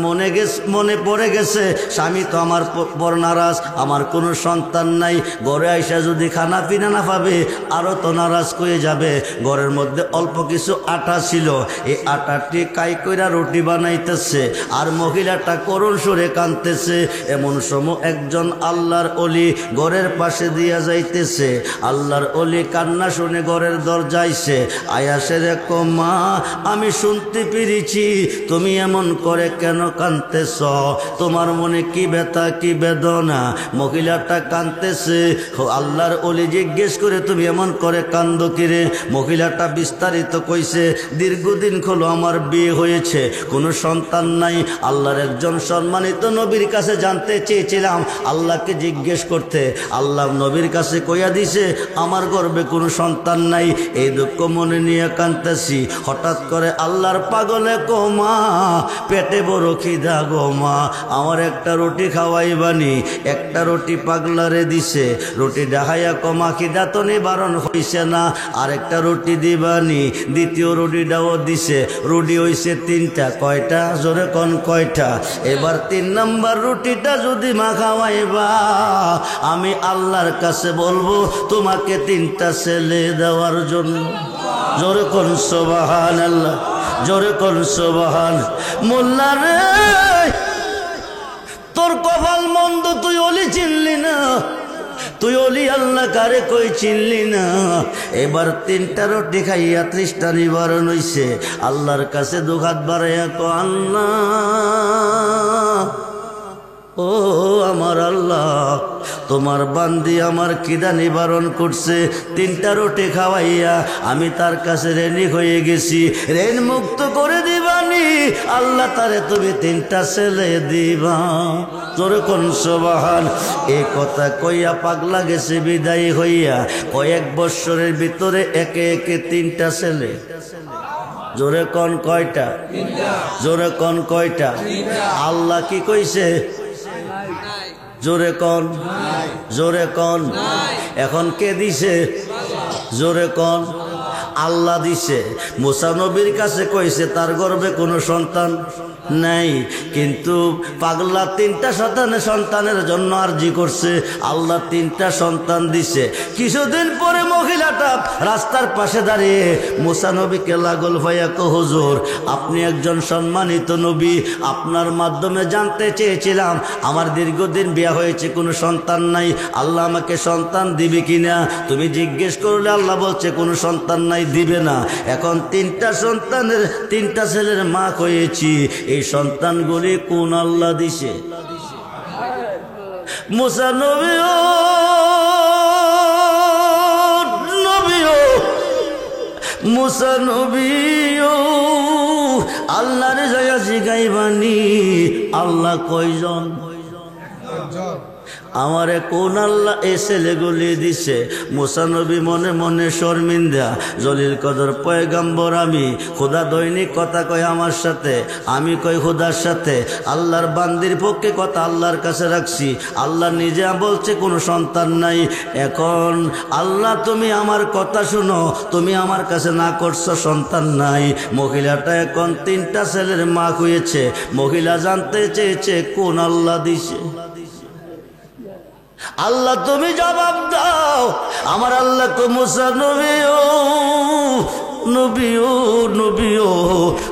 S1: মনে পড়ে গেছে স্বামী তো আমার পর নারাজ, আমার কোনো সন্তান নাই, ঘরে আইসা যদি খানা পিনা না পাবে আরও তো নারাজ হয়ে যাবে। ঘরের মধ্যে অল্প কিছু আটা ছিল, এই আটাটি কাই কইরা রুটি বানাইতেছে আর মহিলাটা করুণ সুরে কাঁদতেছে। এমন সময় একজন আল্লাহর ওলি ঘরের পাশে দিয়া যাইতেছে। আল্লাহর ওলি কান্না শুনে ঘরের দরজাইছে, আয়াসে দেখো মা আমি শুনতে পেরেছি তুমি এমন করে কেন কাঁদতেছ, তোমার মনে কি ব্যথা কি বেদনা। মহিলাটা কাঁদতেছে। আল্লাহর ওলি জিজ্ঞেস করে তুমি এমন করে কান্দো কিরে? মহিলাটা বিস্তারিত কইছে, দীর্ঘদিন হলো আমার বিয়ে হয়েছে, কোনো সন্তান নাই। আল্লাহর একজন সম্মানিত নবীর কাছে জানতে চেয়েছিলাম, আল্লাহকে জিজ্ঞেস করতে, আল্লাহ নবীর কাছে কইয়া দিছে আমার গর্ভে কোনো সন্তান নাই, এই দুঃখ মনে নিয়ে কাঁদতেছি। হঠাৎ করে আল্লাহর পাগলে কো মা, পেটে বড় খিদা গো মা, আমার একটা রুটি খাওয়াইবানি। একটা রুটি পাগলারে দিছে, রুটি ডাহাইয়া কমা খিদা তো নিবারণ হইছে না, আরেকটা রুটি দিবানি। দ্বিতীয় রুটিটাও দিছে, রুটি হইছে 3টা। কয়টা? জোরে কোন কয়টা? এবার 3 নাম্বার রুটিটা যদি মা খাওয়াইবা, আমি আল্লাহর কাছে বলবো তোমাকে 3টা ছেলে দেওয়ার জন্য। জোরে কোন সুবহানাল্লাহ, জোরে কোন সুবহান। মোল্লা রে, তোর কপাল মন্দ, তুই ওলি চিনলি না, তুই ওলি আল্লাহ কারে কই চিনলি না। এবার 3টা রুটি খাইয়া 30টা নিবারণ হইছে। আল্লাহর কাছে দুহাত বাড়াইয়া কো আল্লাহ, ও আমার আল্লাহ, তোমার বান্দি আমার খিদা নিবারণ করছে, 3টা রুটি খাওয়াইয়া আমি তার কাছে ঋণী হয়ে গেছি, ঋণ মুক্ত করে দিবানি। আল্লাহ তারে তুমি 3টা ছেলে দিবা। তোরে কোন সুবহান। এই কথা কইয়া পাগলা গেছে বিদায় হইয়া। কয়েক বৎসরের ভিতরে একে একে 3টা ছেলে। জোরে কোন কয়টা? জোরে কোন কয়টা? আল্লাহ কি কইছে? জোরে কোন, জোরে কোন। এখন কে দিছে? জোরে কোন। আল্লাহ দিছে। মুসা নবীর কাছে কইছে তার গর্ভে কোনো সন্তান নাই, কিন্তু পাগলা 3টা সন্তানের জন্য আরজি করছে। আল্লাহ 3টা সন্তান দিছে। কিছুদিন পরে মহিলাটা রাস্তার পাশে দাঁড়িয়ে মুসা নবীকে লাগল ভাইয়া কো হুজুর, আপনি একজন সম্মানিত নবী, আপনার মাধ্যমে জানতে চেয়েছিলাম আমার দীর্ঘদিন বিয়ে হয়েছে, কোনো সন্তান নাই, আল্লাহ আমাকে সন্তান দিবে কিনা। তুমি জিজ্ঞেস করলে আল্লাহ বলছে কোনো সন্তান নাই, দিবে না। এখন 3টা সন্তানের 3টা ছেলের মা হয়েছি, এই সন্তানগুলি কোন আল্লাহ দিছে? মুসা নবী ও নবী ও মুসা নবী ও আল্লাহর জায়গা জিগাইবানি, আল্লাহ কয়জন? আমারে কোন আল্লাহ এই ছেলেগুলি দিছে? মুসা নবী মনে মনে শর্মিন্দা, জলিল কদর পয়গাম্বর আমি, খোদা দৈনিক কথা কয় আমার সাথে, আমি কই খোদার সাথে, আল্লাহর বান্দির পক্ষে কথা আল্লাহর কাছে রাখছি। আল্লাহ নিজে বলছে কোনো সন্তান নাই। এখন আল্লাহ তুমি আমার কথা শুনো, তুমি আমার কাছে না করছো সন্তান নাই। মহিলাটা এখন 3টা ছেলের মা হয়েছে। মহিলা জানতে চেয়েছে কোন আল্লাহ দিছে। আল্লাহ তুমি জবাব দাও। আমার আল্লাহ কো মুসা নবী ও নবী ও নবী ও,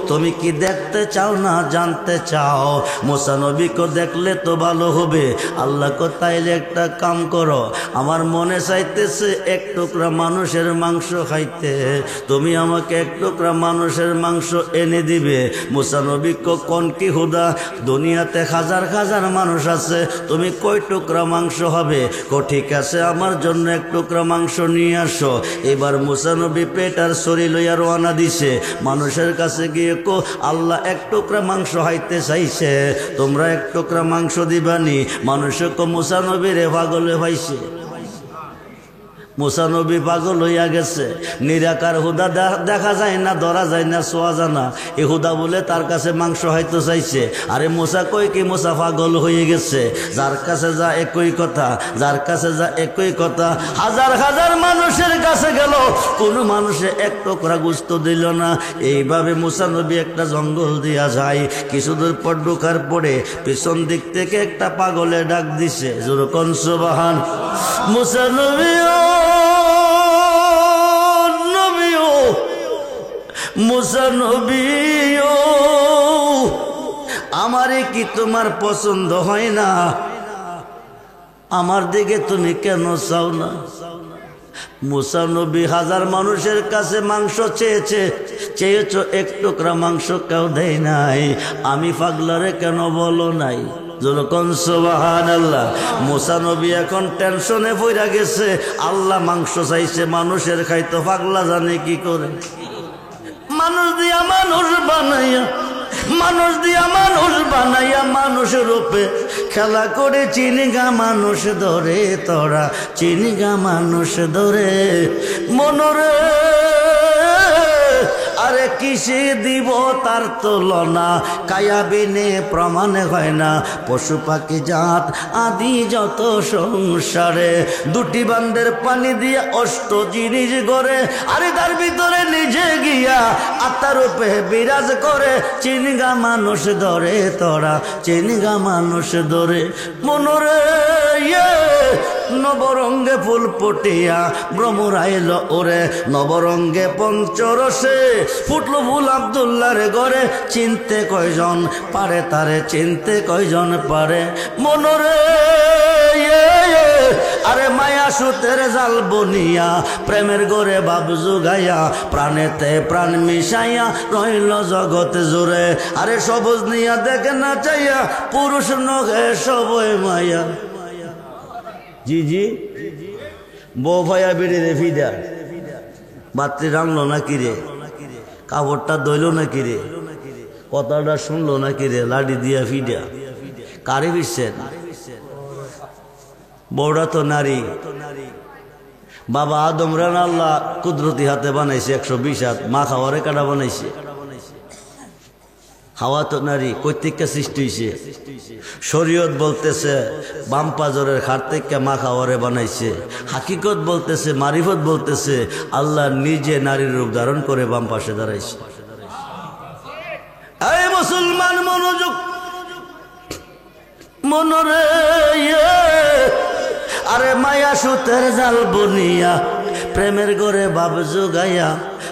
S1: তুমি কি দেখতে চাও না জানতে চাও? মুসা নবীকে দেখলে তো ভালো হবে। আল্লাহ কো তাইলে একটা কাম করো, আমার মনে চাইতেছে 1 টুকরা মানুষের মাংস খাইতে, তুমি আমাকে 1 টুকরা মানুষের মাংস এনে দিবে। মুসা নবী কো কোন কি হুদা, দুনিয়াতে হাজার হাজার মানুষ আছে, তুমি কয় টুকরা মাংস হবে? কো ঠিক আছে, আমার জন্য 1 টুকরা মাংস নিয়ে আসো। এবার মুসা নবী পেট আর শরীর লইয়া রওনা দিছে। মানুষের কাছে গিয়ে কো আল্লাহ 1 টুকরা মাংস হাইতে চাইছে, তোমরা 1 টুকরা মাংস দিবানি। মানুষে কো মুসা নবী রে পাগলে ভাইছে। মুসা নবী পাগল হইয়া গেছে। নিরাকার হুদা দেখা যায় না, ধরা যায় না, ছোঁয়া যায় না, এ হুদা বলে তার কাছে মাংস হয়তো চাইছে। আরে মুসা কই কি, মুসা পাগল হয়ে গেছে। যার কাছে যা একই কথা, যার কাছে যা একই কথা। হাজার হাজার মানুষের কাছে গেল, কোনো মানুষে 1 টুকরা গোশত দিল না। এইভাবে মুসা নবী একটা জঙ্গল দিয়া যায়। কিছুদূর পর ঢোকার পরে পিছন দিক থেকে একটা পাগলে ডাক দিছে, যেরকম সুবহান। মুসা নবী মুসা নবী ও, আমারে কি তোমার পছন্দ হয় না? আমার দিকে তুমি কেন চাও না? মুসা নবী হাজার মানুষের কাছে মাংস চেয়েছ, 1 টুকরা মাংস কেউ দেয় নাই। আমি পাগলারে কেন বলো নাই? যখন সুবহানাল্লাহ। মুসা নবী এখন টেনশনে পড়া গেছে। আল্লাহ মাংস চাইছে, মানুষের খাইতো, পাগলা জানে কি করে। মানুষ দিয়া মানুষ বানাইয়া মানুষ দিয়া মানুষ বানাইয়া মানুষ রূপে খেলা করে চিনিগা মানুষ ধরে তোরা চিনিগা মানুষ ধরে মনরে আরে কিসে দিব তার তুলনা কায়া বিনে প্রমাণ হয় না পশু পাখি জাত আদি যত সংসারে দুটি বান্দের পানি দিয়ে অষ্ট জিনিস গড়ে আরে তার ভিতরে নিজে গিয়া আত্মারূপে বিরাজ করে চিনিগা মানুষ ধরে তোরা চিনিগা মানুষ ধরে মনরে নবরঙ্গে ফুল পটিয়া ভ্রমরাইল ওরে নবরঙ্গে পঞ্চরসে ফুটলো ফুল আব্দুল্লাহর ঘরে চিনতে কয়জন পারে তারে চিনতে কয়জন পারে মনরে আরে মায়া সুতের জাল বনিয়া প্রেমের গড়ে বাবু জুগাইয়া প্রাণেতে প্রাণ মিশাইয়া রইল জগৎ জুড়ে আরে সবুজ নিয়া দেখে না চাইয়া পুরুষ নগে সবই মায়া জি জি বউ ভাইয়া বেড়ে রে ফিডা বাত্রি রানলো না কিরে কাপড়টা দইল না কিরে কথাটা শুনলো না কিরে লাডি দিয়া ফিডা কারে বিশ্বেন বউটা তো নারী বাবা আদম রান আল্লাহ কুদরতি হাতে বানাইছে 120 হাত মা খাওয়ারে কাটা বানাইছে হাওয়া তো নারী কৈতিককে সৃষ্টি হয়েছে শরীয়ত বলতেছে বাম পাজরের খাট থেকে মা খাওয়ারে বানাইছে হাকিকত বলতেছে মারিফত বলতেছে আল্লাহ নিজে নারীর রূপ ধারণ করে বাম পাশে দাঁড়াইছে এই মুসলমান মনোযোগ মনরে আরে মায়া সুতের জাল বনিয়া প্রেমের গড়ে বাব জুগাইয়া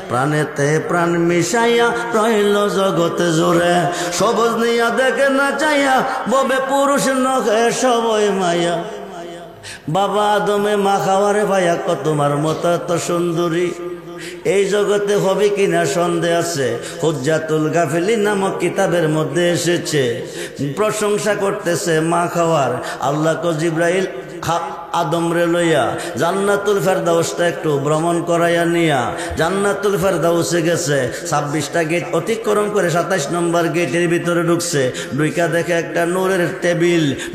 S1: প্রাণেতে প্রাণ মিশাইয়া রইল জগতে জোরে সবুজ নিয়া দেখে না চাইয়া ববে পুরুষ নখে সবই মায়া বাবা আদমে মা খাওয়ারে ভাইয়া কত তোমার মতো এত সুন্দরী এই জগতে হবে কিনা সন্দেহ আছে হুজ্জাতুল গাফিলিন নামক কিতাবের মধ্যে এসেছে প্রশংসা করতেছে মা খাওয়ার আল্লাহ কো জিব্রাইল আদম রে লইয়া জান্নাতুল ফেরদাউসটা একটু ভ্রমণ করাইয়া নিয়া জান্নাতুল ফেরদাউসে গেছে 26টা গেট অতিক্রম করে 27 নম্বর গেটের ভিতরে ঢুকছে ঢুইকা দেখে একটা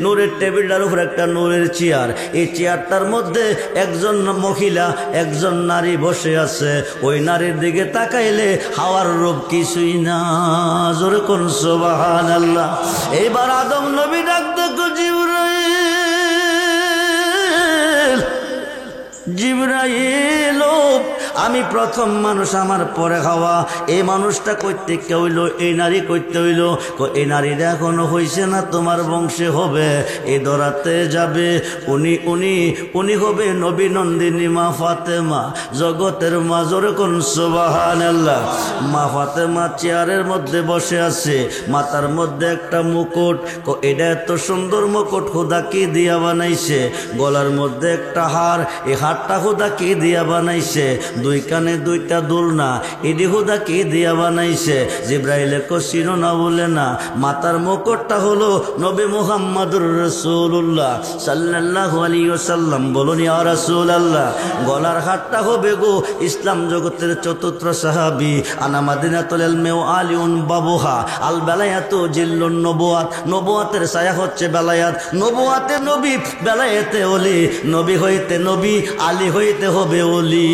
S1: নূরের টেবিলটার উপর একটা নূরের চেয়ার এই চেয়ারটার মধ্যে একজন মহিলা একজন নারী বসে আছে ওই নারীর দিকে তাকাইলে হাওয়ার রূপ কিছুই না জোরে কোন সুবহানাল্লাহ এবার আদম নবী ডাকতে জিবরাইল আমি প্রথম মানুষ আমার পরে খাওয়া এই মানুষটা কইতে হইল এই নারী কইতে হইল এই নারীরা এখনো হইছে না তোমার বংশে হবে এই দরাতে যাবে উনি হবে নবী নন্দিনী মা ফাতেমা জগতের মা জোরে কোন সুবহানাল্লাহ মা ফাতেমা চেয়ারের মধ্যে বসে আছে মাথার মধ্যে একটা মুকুট এটা এত সুন্দর মুকুট খোদা কি দিয়া বানাইছে গলার মধ্যে একটা হার এই হারটা খোদা কি দিয়া বানাইছে দুই কানে দুইটা দোলনা এডি খোদা কি দিয়া বানাইছে জিব্রাইল কসিনো না বলে না মাথার মুকুটটা হলো নবী মুহাম্মদুর রাসূলুল্লাহ সাল্লাল্লাহু আলাইহি ওয়াসাল্লাম বলুন ইয়া রাসূলুল্লাহ গলার হারটা হবে গো ইসলাম জগতের চতুর্থ সাহাবী আনা মাদিনাতুল ইলমি ওয়া আলিউন বাবুহা আল বেলায়াতু জিল্লুন নবুয়াত নবুয়াতের ছায়া হচ্ছে বেলায়াত নবুয়াতে নবী বেলায়াতে ওলি নবী হইতে নবী আলী হইতে হবে ওলি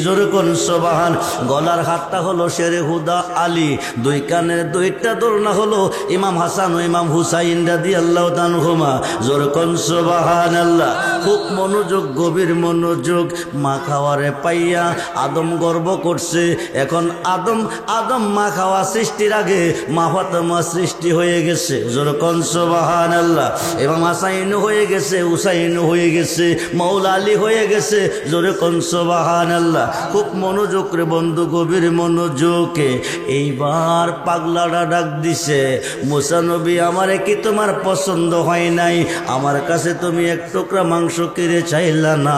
S1: জোরে কোন সুবহান গলার হাতটা হলো শেরে হুদা আলী দুই কানের দুইটা দোলনা হলো ইমাম হাসান ও ইমাম হুসাইন রাদিয়াল্লাহু তাআলাহুমা জোরে কোন সুবহানাল্লাহ খুব মনোযোগ গভীর মনোযোগ মা খাওয়ারে পাইয়া আদম গর্ব করছে এখন আদম মা খাওয়া সৃষ্টির আগে মা ফাতেমা সৃষ্টি হয়ে গেছে জোরে কোন সুবহানাল্লাহ ইমাম হাসাইন হয়ে গেছে হুসাইন হয়ে গেছে মাওলা আলী হয়ে গেছে জোরে কোন সুবহানাল্লাহ খুব মনোযোগ রে বন্ধু গভীর মনোযোগে এইবার পাগলাটা ডাক দিছে মুসা নবী আমারে কি তোমার পছন্দ হয় নাই আমার কাছে তুমি এক টুকরা মাংস কিরে চাইলা না,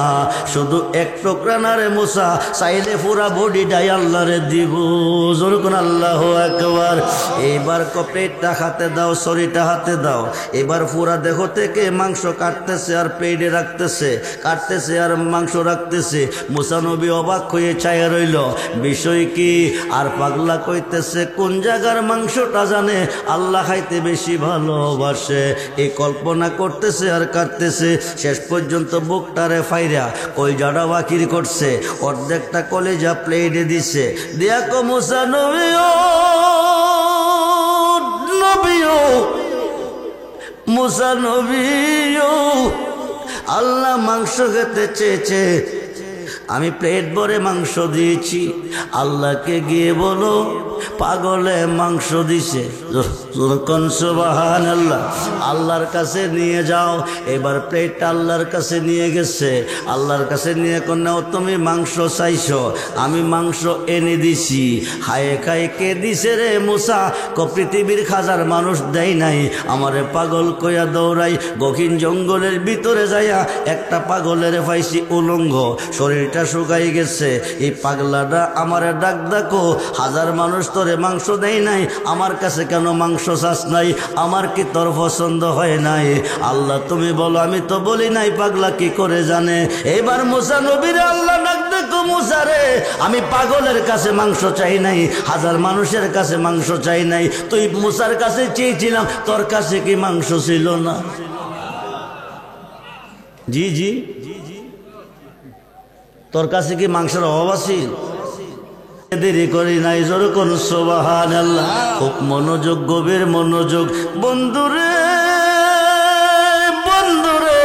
S1: শুধু এক টুকরা না রে মুসা, চাইলে পুরা বডিটাই আল্লাহরে দিব। যেরকম আল্লাহু আকবার। এইবার পেটটা হাতে দাও, শরীরটা হাতে দাও। এবার পুরা দেহ থেকে মাংস কাটতেছে আর পেটে রাখতেছে, কাটতেছে আর মাংস রাখতেছে। মুসা নবী অবাক হয়ে চাইয়া রইল, বিষয় কি? আর পাগলা কইতেছে কোন জায়গার মাংসটা জানে আল্লাহ খাইতে বেশি ভালোবাসে। এই কল্পনা করতেছে আর কাটতেছে, শেষ পর্যন্ত বুকটারে ফাইরা কলজাটা বাকির করছে, অর্ধেকটা কলেজা প্লেটে দিছে। দিয়া কো মুসা নবীও, নবীও, মুসা নবীও, আল্লাহ মাংস খেতে চেয়েছে, আমি প্লেট ভরে মাংস দিয়েছি। আল্লাহকে গিয়ে বলো পাগলে মাংস দিছে। সুবহানাল্লাহ। আল্লাহর কাছে নিয়ে যাও। এবার প্লেটটা আল্লাহর কাছে নিয়ে গেছে, আল্লাহর কাছে নিয়ে কন্যাও তুমি মাংস চাইছো, আমি মাংস এনে দিছি। হায়ে খায়ে কে দিছে রে মুসা? পৃথিবীর হাজার মানুষ দেয় নাই, আমারে পাগল কইয়া দৌড়াই গহীন জঙ্গলের ভিতরে যাইয়া একটা পাগলের পাইছি উলঙ্গ, শরীরটা শুকাই গেছে। এই পাগলাটা আমারে ডাক ডাকো, হাজার মানুষ তোরে মাংস দেয় নাই, আমার কাছে কেন মাংস চাস নাই? আমার কি তোর পছন্দ হয় নাই? আল্লাহ তুমি বলো, আমি তো বলি নাই, পাগলা কি করে জানে? এবার মুসা নবীরে আল্লাহ ডাক দেখো, মুসা রে আমি পাগলের কাছে মাংস চাই নাই, হাজার মানুষের কাছে মাংস চাই নাই, তুই মুসার কাছে চেয়েছিলাম, তোর কাছে কি মাংস ছিল না? জি জি, তোর কাছে কি মাংসের অভাব আছিল? দেরি করি নাই, জোর কোন সুবহানাল্লাহ। খুব মনোযোগ, গভীর মনোযোগ। বন্ধুরে, বন্ধুরে,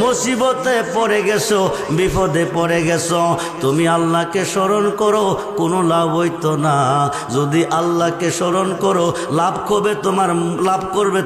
S1: মুসিবতে পড়ে গেছো, বিপদে পড়ে গেছো, তুমি আল্লাহকে স্মরণ করো, কোনো লাভ হইতো না। যদি আল্লাহকে স্মরণ করো, লাভ করবে তোমার, লাভ করবে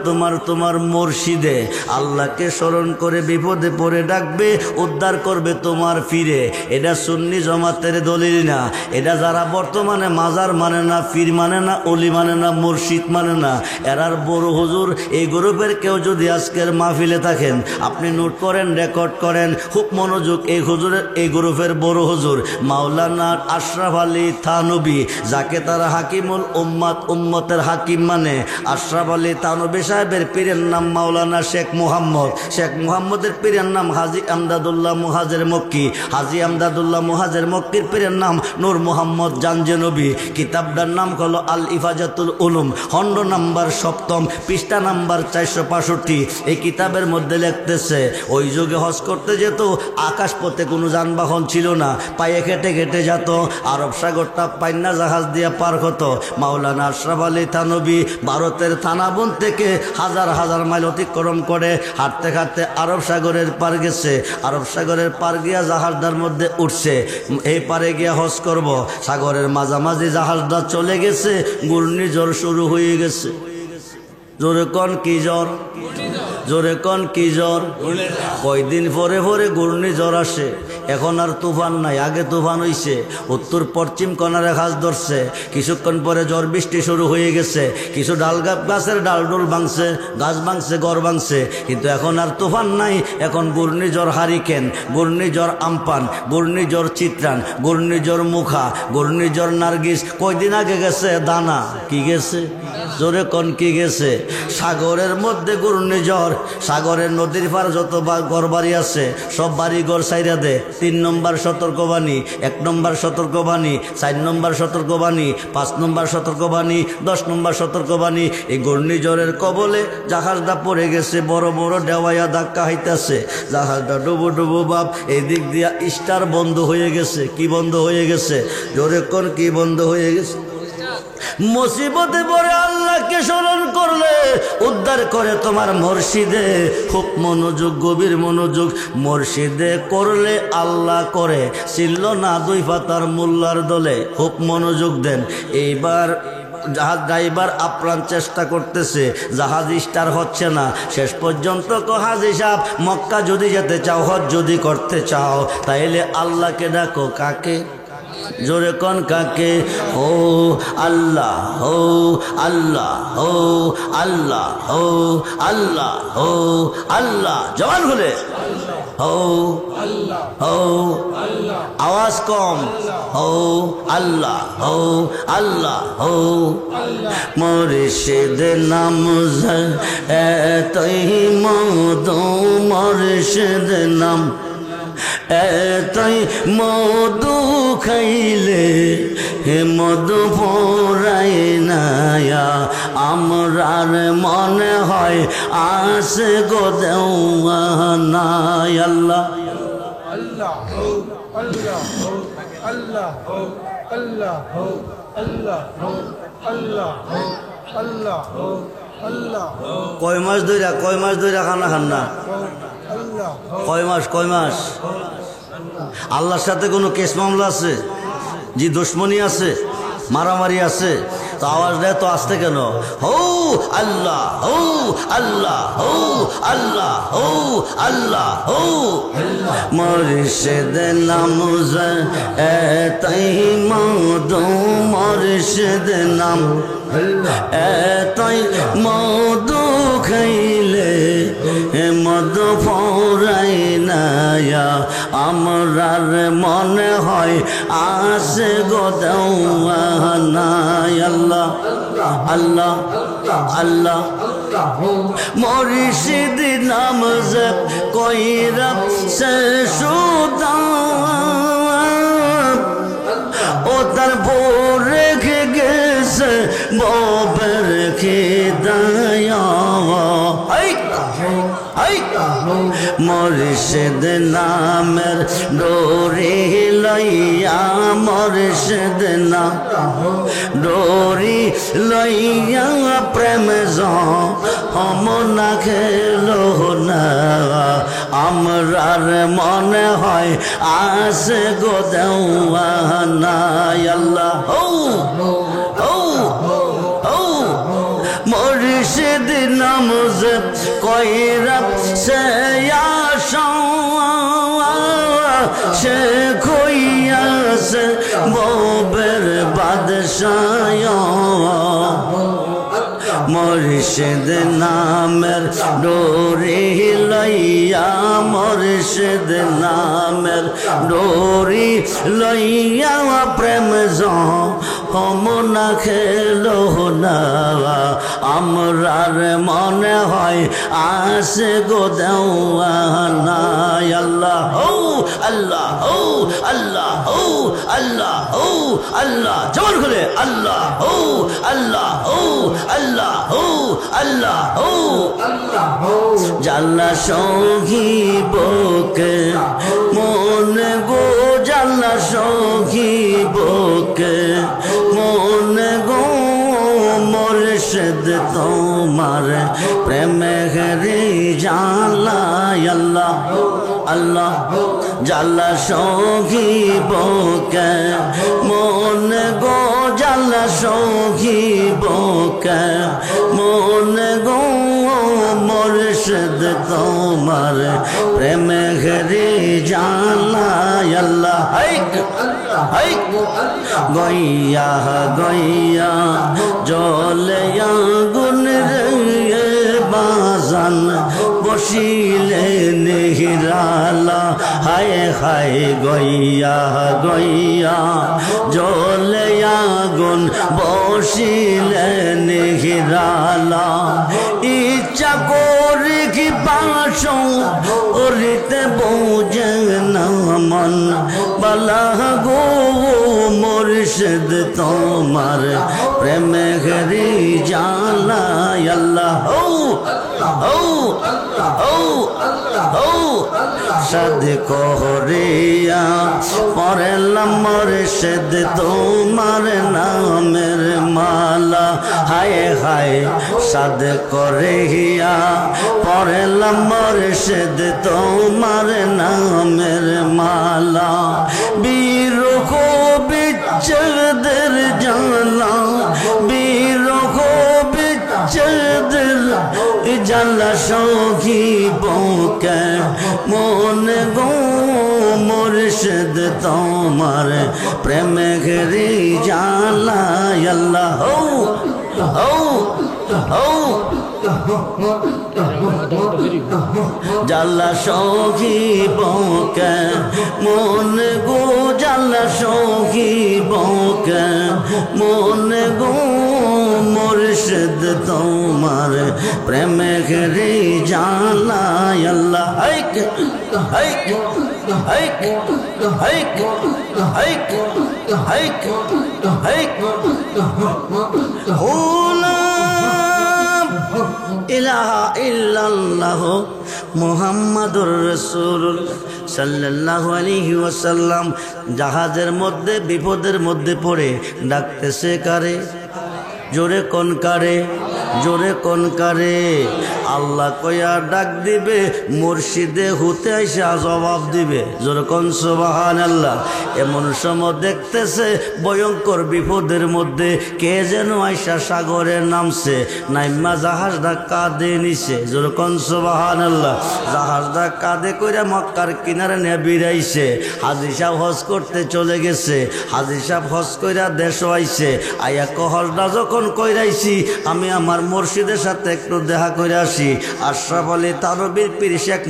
S1: তোমার মুর্শিদে। আল্লাহকে স্মরণ করে বিপদে পড়ে ডাকবে, উদ্ধার করবে তোমার ফিরে। এটা সুন্নি জমাতের দলিল না, এটা যারা বর্তমানে মাজার মানে না, পীর মানে না, অলি মানে না, মুর্শিদ মানে না, এরার বড় হুজুর। এই গ্রুপের কেউ যদি আজকের মাহফিলে থাকেন, আপনি নোট করেন, রেকর্ড করেন, খুব মনোযোগ। এই হুজুরের, এই গ্রুপের বড় হুজুর মাওলানা আশরাফ আলী থানবী, যাকে তারা হাকিমুল উম্মাত, উম্মতের হাকিম মানে। আশরাফ আলী থানবী সাহেবের পীরের নাম মাওলানা শেখ মুহাম্মদ, শেখ মুহাম্মদের পীরের নাম হাজী আমদাদুল্লাহ মুহাজের মক্কি, হাজী আমদাদুল্লাহ মুহাজের মক্কির পীরের নাম নূর মুহাম্মদ জানজেনবী। কিতাবটার নাম হলো আল ইফাজাতুল উলুম, খণ্ড নাম্বার 7, পৃষ্ঠা নাম্বার 465। এই কিতাবের মধ্যে লিখতেছে, ওই যুগে হজ করতে যেত, আকাশ পথে কোনো যানবাহন ছিল না, পায়ে হেঁটে হেঁটে যেত, আরব সাগরটা পাইন্না জাহাজ দিয়ে পার হতো। মাওলানা আশরাফ আলী থানবী ভারতের থানাবন থেকে হাজার হাজার মাইল অতিক্রম করে হাঁটতে হাঁটতে আরব সাগরের পার গেছে। আরব সাগরের পার গিয়া জাহাজটার মধ্যে উঠছে, এই পারে গিয়া হজ করব। সাগরের মাঝামাঝি জাহাজটা চলে গেছে, ঘূর্ণিঝড় শুরু হয়ে গেছে। জোরে কন কি জ্বর? জোরে কন কি জ্বর? কয়দিন পরে পরে ঘূর্ণিঝড় আসে। এখন আর তুফান নাই, আগে তুফান হইছে, উত্তর পশ্চিম কনারে ঘাস ধরছে। কিছুক্ষণ পরে ঝড় বৃষ্টি শুরু হয়ে গেছে, কিছু ডাল গাছের ডালডুল ভাঙছে, গাছ ভাঙছে, ঘর ভাঙছে। কিন্তু এখন আর তুফান নাই, এখন ঘূর্ণিঝড় হারিকেন, ঘূর্ণিঝড় আমপান, ঘূর্ণিঝড় চিত্রান, ঘূর্ণিঝড় মুখা, ঘূর্ণিঝড় নার্গিস। কয়দিন আগে গেছে দানা, কি গেছে? জোরে কন কি গেছে? সাগরের মধ্যে ঘূর্ণিঝড়, সাগরের নদীর পার যত ঘর বাড়ি আছে সব বাড়ি ঘর সাইরা দে। 3 নম্বর সতর্কবাণী, 1 নম্বর সতর্কবাণী, 4 নম্বর সতর্কবাণী, 5 নম্বর সতর্কবাণী, 10 নম্বর সতর্কবাণী। এই ঘূর্ণিঝড়ের কবলে জাহাজটা পড়ে গেছে, বড় বড় ডেওয়াইয়া ধাক্কা হইতেছে, জাহাজটা ডুবো ডুবো বাপ। এই দিক দিয়া স্টার বন্ধ হয়ে গেছে। কি বন্ধ হয়ে গেছে? জোরে কোন কি বন্ধ হয়ে গেছে? মুসিবতে পড়ে আল্লাহকে স্মরণ করলে উদ্ধার করে তোমার মুর্শিদে। খুব মনোযোগ, গভীর মনোযোগ। মুর্শিদে করলে আল্লাহ করে, ছিল না 2 পাতার মোল্লার দলে। খুব মনোযোগ দেন। এইবার জাহাজ ড্রাইভার আপ্রাণ চেষ্টা করতেছে, জাহাজ স্টার হচ্ছে না। শেষ পর্যন্ত হাজী সাহেব, মক্কা যদি যেতে চাও, হজ যদি করতে চাও, তাইলে আল্লাহকে ডাকো। কাকে? জোরে কন কাকে? ও আল্লাহ, ও আল্লাহ, ও আল্লাহ, ও আল্লাহ, ও আল্লাহ। জবান খুলে হো হো আওয়াজ কম হো আল্লাহ হো আল্লাহ হো মুর্শিদ নাম এতই মধু মুর্শিদ নাম এতই মধু খাইলে হে মধু ভরাই নায়া আমরার মনে হয় আসে গো দেওয়ানা আল্লাহ
S3: Allah ho, Allah ho, Allah ho, Allah ho, Allah ho, Allah ho, Allah ho, Allah ho,
S1: কয় মাস ধইরা খানা খান না
S3: Allah ho,
S1: কয় মাস আল্লাহর সাথে কোনো কেস মামলা আছে জি দুশ্মনী আছে মারামারি আছে তো আওয়াজ দেয় তো আসতে কেন হো আল্লাহ হো আল্লাহ হো আল্লাহ হো আল্লাহ হো মুর্শিদ নাম এতই মধু মুর্শিদ নাম এতই মধু খাইলে মধু ফোরাই নায়া আমরার মনে হয় আসে গো দেওয়ানা আল্লাহ আল্লাহ আল্লাহ মুর্শিদ নাম জপ কইরা সে সুদা ও তার ভোর রেখে গেছে ববের খিদায়া মুর্শিদ নামের ডোরি লইয়া মুর্শিদ নাম ডোরি লইয়া প্রেম যমনা খেলো না আমরার মনে হয় আসে গো দেওয়ানা আল্লাহ হো হো হো মুর্শিদ নাম জপ কইরা সে আশা সে কইয়াছে ববের বাদশাহ মুর্শিদ নামের ডোরি লইয়া মুর্শিদ নামের ডোরি লইয়া প্রেম যমনা খেলো না আমরার মনে হয় আসে গো দেওয়ানা আল্লাহ হো আল্লাহ হো আল্লাহ হো আল্লাহ হো আল্লাহ জোর করে আল্লাহ হো আল্লাহ হো আল্লাহ হো আল্লাহ হো
S3: Allah ho,
S1: জাল্লা সখী বকে মন গো জাল্লা সখী বকে মন গো মুর্শিদ তোমার প্রেমে হরি জালা আল্লাহ আল্লাহ জাল্লা সখী বকে মন গো জাল্লা সখী বকে মন গো মুর্শিদ তোমার প্রেমে হরি জালা আল্লাহ হাইক হাইক গইয়া গইয়া জলে আগুন রে বাজান বসিলে নিহিরালা হায় হায় গইয়া গইয়া জলে আগুন বসিলে নিহিরালা ইচ্ছা করে কি পাশ ওরিতে বোঝে না মন বালা গো মুর্শিদ তোমার প্রেমে হরি জালা আল্লাহ হো হো হো হো সাদ কোহরিয়া পড়লাম মুর্শিদ তোমার নামের মালা হায় হায় সাদ করিয়া পড়লাম মুর্শিদ তোমার নামের মালা বিরহ বিচ্ছেদের জালা বিরহ বিচ্ছেদের জালা সখী বকে মন গো মুর্শিদ তোমার প্রেমে ঘেরি জালা আল্লাহ হো হো হো জাল্লা সখী বকে মন গো জাল্লা সখী বকে মন গো মুর্শিদ তোমার প্রেমে ঘরে জানা আল্লাহ হাইক হাইক হাইক হাইক হাইক হাইক হাইক ইলাহা ইল্লাল্লাহ মুহাম্মাদুর রাসূলুল্লাহ সাল্লাল্লাহু আলাইহি ওয়াসাল্লাম জাহাজের মধ্যে বিপদের মধ্যে পড়ে ডাকতেছে কারে জোরে কোন কারে জোরে কোন কারে আল্লাহ কয়া ডাক দিবে মুর্শিদে হুতে আইসা জবাব দিবে জোরে কোন সুবহানাল্লাহ এমন সময় দেখতেছে ভয়ঙ্কর বিপদের মধ্যে কে যেন আইসা সাগরে নামছে নাইমা জাহাজটা কাঁধে নিছে জোরে কোন সুবহানাল্লাহ জাহাজটা কাঁধে কইরা মক্কার কিনারে নিয়ে বিরাইছে হাজী সাহেব হজ করতে চলে গেছে হাজী সাহেব হজ কইরা দেশ আইছে আয়া কহজটা যখন কইরাইছি আমি আমার মুর্শিদের সাথে একটু দেখা করে আসি আশরাফ আলী তানবীর পীর শেখ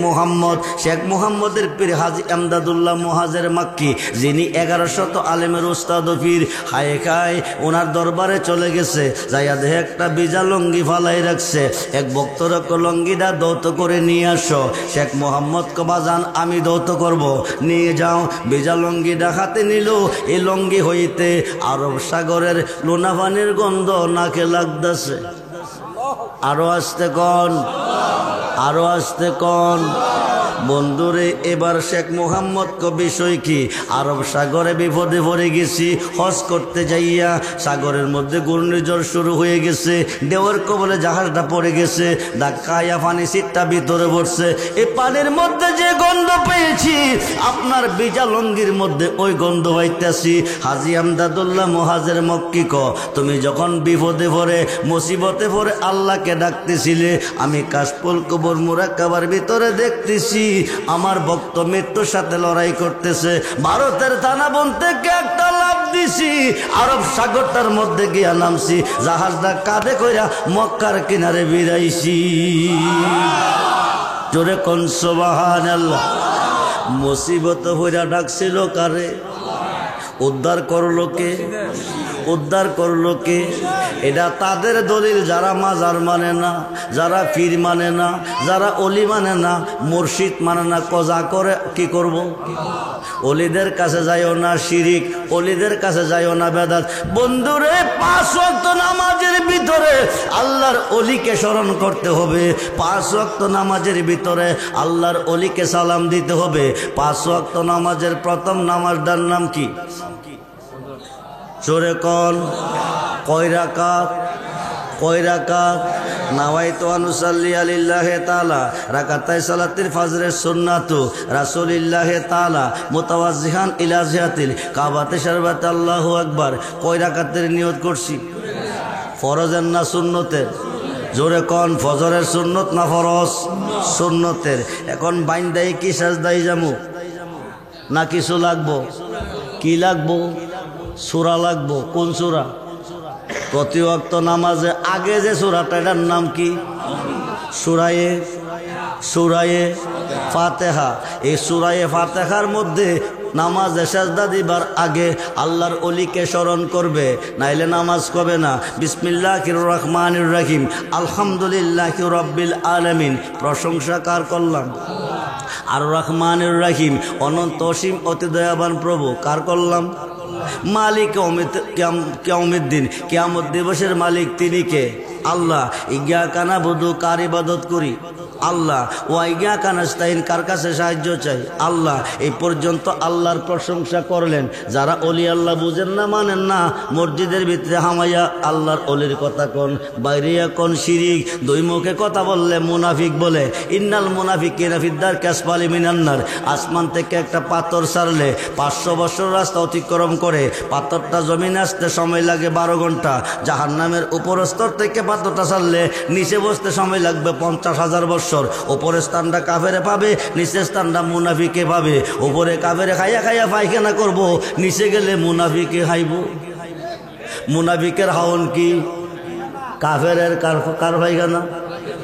S1: মুহাম্মদের পীর হাজী এমদাদুল্লাহ মুহাজের মাক্কি যিনি 1100 আলেমের উস্তাদ ও পীর হায় খায় ওনার দরবারে চলে গেছে যাইয়া দেখে একটা বিজা লঙ্গি ফালাই রাখছে এক ভক্তর লঙ্গিটা দৌত করে নিয়ে আসো শেখ মোহাম্মদ কবাজান আমি দৌত করব নিয়ে যাও বিজা লঙ্গি দেখাতে নিল এই লঙ্গি হইতে আরব সাগরের লোনাপানির গন্ধ নাকে লাগতেছে আরো আসতে কন আরো আসতে কন বন্ধুরে এবার শেখ মোহাম্মদ কো বিষয় কি আরব সাগরে বিপদে পড়ে গেছি হজ করতে যাইয়া সাগরের মধ্যে ঘূর্ণিঝড় শুরু হয়ে গেছে দেওয়ার কবলে জাহাজটা পড়ে গেছে ধাক্কায়া পানি সিটটা ভিতরে পড়ছে এই পানির মধ্যে যে গন্ধ পেয়েছি আপনার বিজা লঙ্গির মধ্যে ওই গন্ধ পাইতেছি হাজী এমদাদুল্লাহ মুহাজের মক্কি ক তুমি যখন বিপদে পড়ে মুসিবতে পড়ে আল্লাহকে ডাকতেছিলে আমি কাশফুল কবর মুরাক্কাবার ভিতরে দেখতেছি আমার ভক্ত মৃত্যুর সাথে লড়াই করতেছে ভারতের থানাবন থেকে একটা লাভ দিছি আরব সাগরটার মধ্যে গিয়া নামছি জাহাজটা কাঁধে কইরা মক্কার কিনারে বিরাইছি জোরে কোন সুবহানাল্লাহ মুসিবত হইরা ডাকছিল কারে উদ্ধার করলো কে উদ্ধার করলো কে এটা তাদের দলিল যারা মাজার মানে না যারা পীর মানে না যারা অলি মানে না মুর্শিদ মানে না কজা করে কি করব অলিদের কাছে যাইও না শিরিক অলিদের কাছে যাইও না বেদাত বন্ধুরে 5 ওয়াক্ত নামাজের ভিতরে আল্লাহর অলিকে স্মরণ করতে হবে 5 ওয়াক্ত নামাজের ভিতরে আল্লাহর অলিকে সালাম দিতে হবে 5 ওয়াক্ত নামাজের প্রথম নামাজটার নাম কি জোরে কোন কয় রাকাত নাওয়াইতু আনুসাল্লি আলিল্লাহি তাআলা রাকাতাই সালাতিল ফজরের সুন্নাতু রাসূলিল্লাহি তাআলা মুতাওয়াজ্জিহান ইলা জিহাতিল কাবাতে শরবত আল্লাহু আকবার কয় রাকাতের নিয়ত করছি ফরজের না সুন্নতের জোরে কোন ফজরের সুন্নত না ফরজ সুন্নতের এখন বাইন্দাই কি সাজদাই যামু না কিছু লাগবো কি লাগবো সূরা লাগবো কোন সূরা প্রতি ওয়াক্ত নামাজে আগে যে সূরাটা এটার নাম কি সূরায়ে ফাতিহা এই সূরায়ে ফাতিহার মধ্যে নামাজে সাজদা দিবার আগে আল্লাহর ওলিকে স্মরণ করবে নাইলে নামাজ হবে না বিসমিল্লাহির রহমানির রহিম আলহামদুলিল্লাহি রাব্বিল আলামিন প্রশংসা কার করলাম আর রহমানির রহিম অনন্ত অসীম অতি দয়াবান প্রভু কার করলাম মালিক কিয়ামুদ্দিন কিয়ামত দিবসের মালিক তিনি কে আল্লাহ ইয়্যাকা না'বুদু কার ইবাদত করি আল্লাহ ওয়া ইয়্যাকা নাস্তাইন কার কাছে সাহায্য চাই আল্লাহ এই পর্যন্ত আল্লাহর প্রশংসা করলেন যারা ওলি আল্লাহ বুঝেন না মানেন না মসজিদের ভিতরে হামাইয়া আল্লাহর ওলির কথা কোন বাইরিয়া কোন শিরিক দুই মুখে কথা বললে মুনাফিক বলে ইন্নাল মুনাফিকিনা ফিদ-দারকি আসফালি মিনান নার আসমান থেকে একটা পাথর ছাড়লে 500 বছর রাস্তা অতিক্রম করে পাথরটা জমিনে আসতে সময় লাগে 12 ঘন্টা জাহান্নামের উপর স্তর থেকে পাথরটা ছাড়লে নিচে বসতে সময় লাগবে 50,000 বছর উপরের স্থানটা কাফেরে পাবে নিচের স্থানটা মুনাফিকে পাবে উপরে কাফেরে খাইয়া খাইয়া পায়খানা করব নিচে গেলে মুনাফিকে খাইব মুনাফিকের হাওন কি কাফেরের কার পায়খানা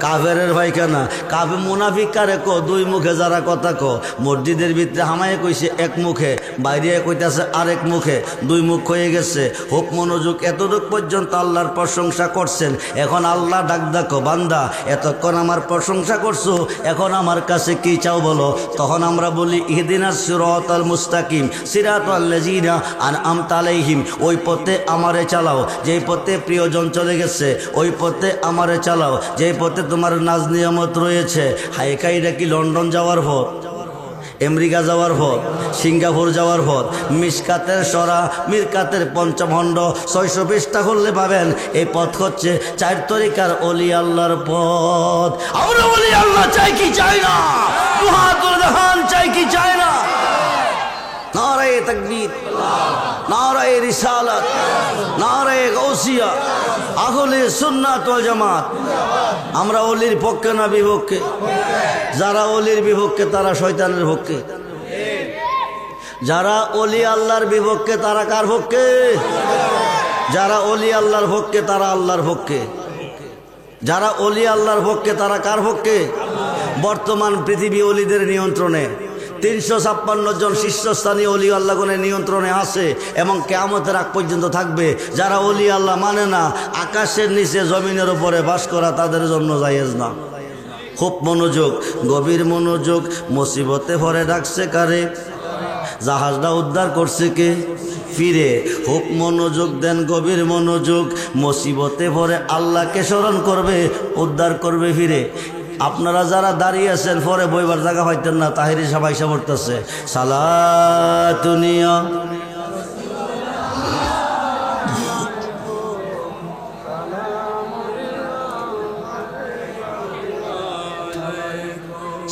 S1: কাফেরের পায়খানা। কাফে মুনাফিক কারে কো, দুই মুখে যারা কথা কো। মসজিদের ভিতরে হামায়ে কইছে এক মুখে, বাইরে কইতাছে আরেক মুখে, দুই মুখ হয়ে গেছে। হোক মনোযোগ, এতটুক পর্যন্ত আল্লাহর প্রশংসা করছেন। এখন আল্লাহ ডাক দেখো, বান্দা এতক্ষণ আমার প্রশংসা করছো, এখন আমার কাছে কি চাও বলো। তখন আমরা বলি ইহদিনাস সিরাতাল মুস্তাকিম সিরাতাল লাযিনা আনআমতা আলাইহিম, ওই পথে আমারে চালাও যেই পথে প্রিয়জন চলে গেছে, ওই পথে আমারে চালাও যেই পথে তোমার নাজ নিয়ামত রয়েছে। হাইকাইটা কি লন্ডন যাওয়ার পথ, আমেরিকা যাওয়ার পথ, সিঙ্গাপুর যাওয়ার পথ? মিশকাতের সরা মিরকাতের পঞ্চমখণ্ড 600 পৃষ্ঠা করলে পাবেন এই পথ হচ্ছে 4 তরিকার অলি আল্লাহর পথ। আমরা অলি আল্লাহ চাই কি চাই না? মুহাদ্দিস দেখান চাই কি চাই না? নারায়ে তাকবীর, নারায়ে রিসালাত, নারায়ে গাউসিয়া, আহলে সুন্নাত ওয়াল জামাত। আমরা অলির পক্ষে না বিপক্ষে? যারা অলির বিপক্ষে তারা শয়তানের পক্ষে, যারা অলি আল্লাহর বিপক্ষে তারা কার পক্ষে? যারা অলি আল্লাহর পক্ষে তারা আল্লাহর পক্ষে। যারা অলি আল্লাহর পক্ষে তারা কার পক্ষে? বর্তমান পৃথিবী অলিদের নিয়ন্ত্রণে। 356 জন শীর্ষস্থানীয় অলি আল্লাহগণের নিয়ন্ত্রণে আছে এবং কিয়ামতের আগ পর্যন্ত থাকবে। যারা অলি আল্লাহ মানে না, আকাশের নিচে জমিনের উপরে বাস করা তাদের জন্য জায়েজ না। খুব মনোযোগ, গভীর মনোযোগ। মুসিবতে ভরে ডাকছে কারে? জাহাজটা উদ্ধার করছে কে? ফিরে। খুব মনোযোগ দেন, গভীর মনোযোগ। মুসিবতে ভরে আল্লাহকে স্মরণ করবে, উদ্ধার করবে ফিরে। আপনারা যারা দাঁড়িয়ে আছেন পরে বইবার জায়গা পাইতেন না, তাহিরি সবাই সে পড়তেছে সালাতুনিয়া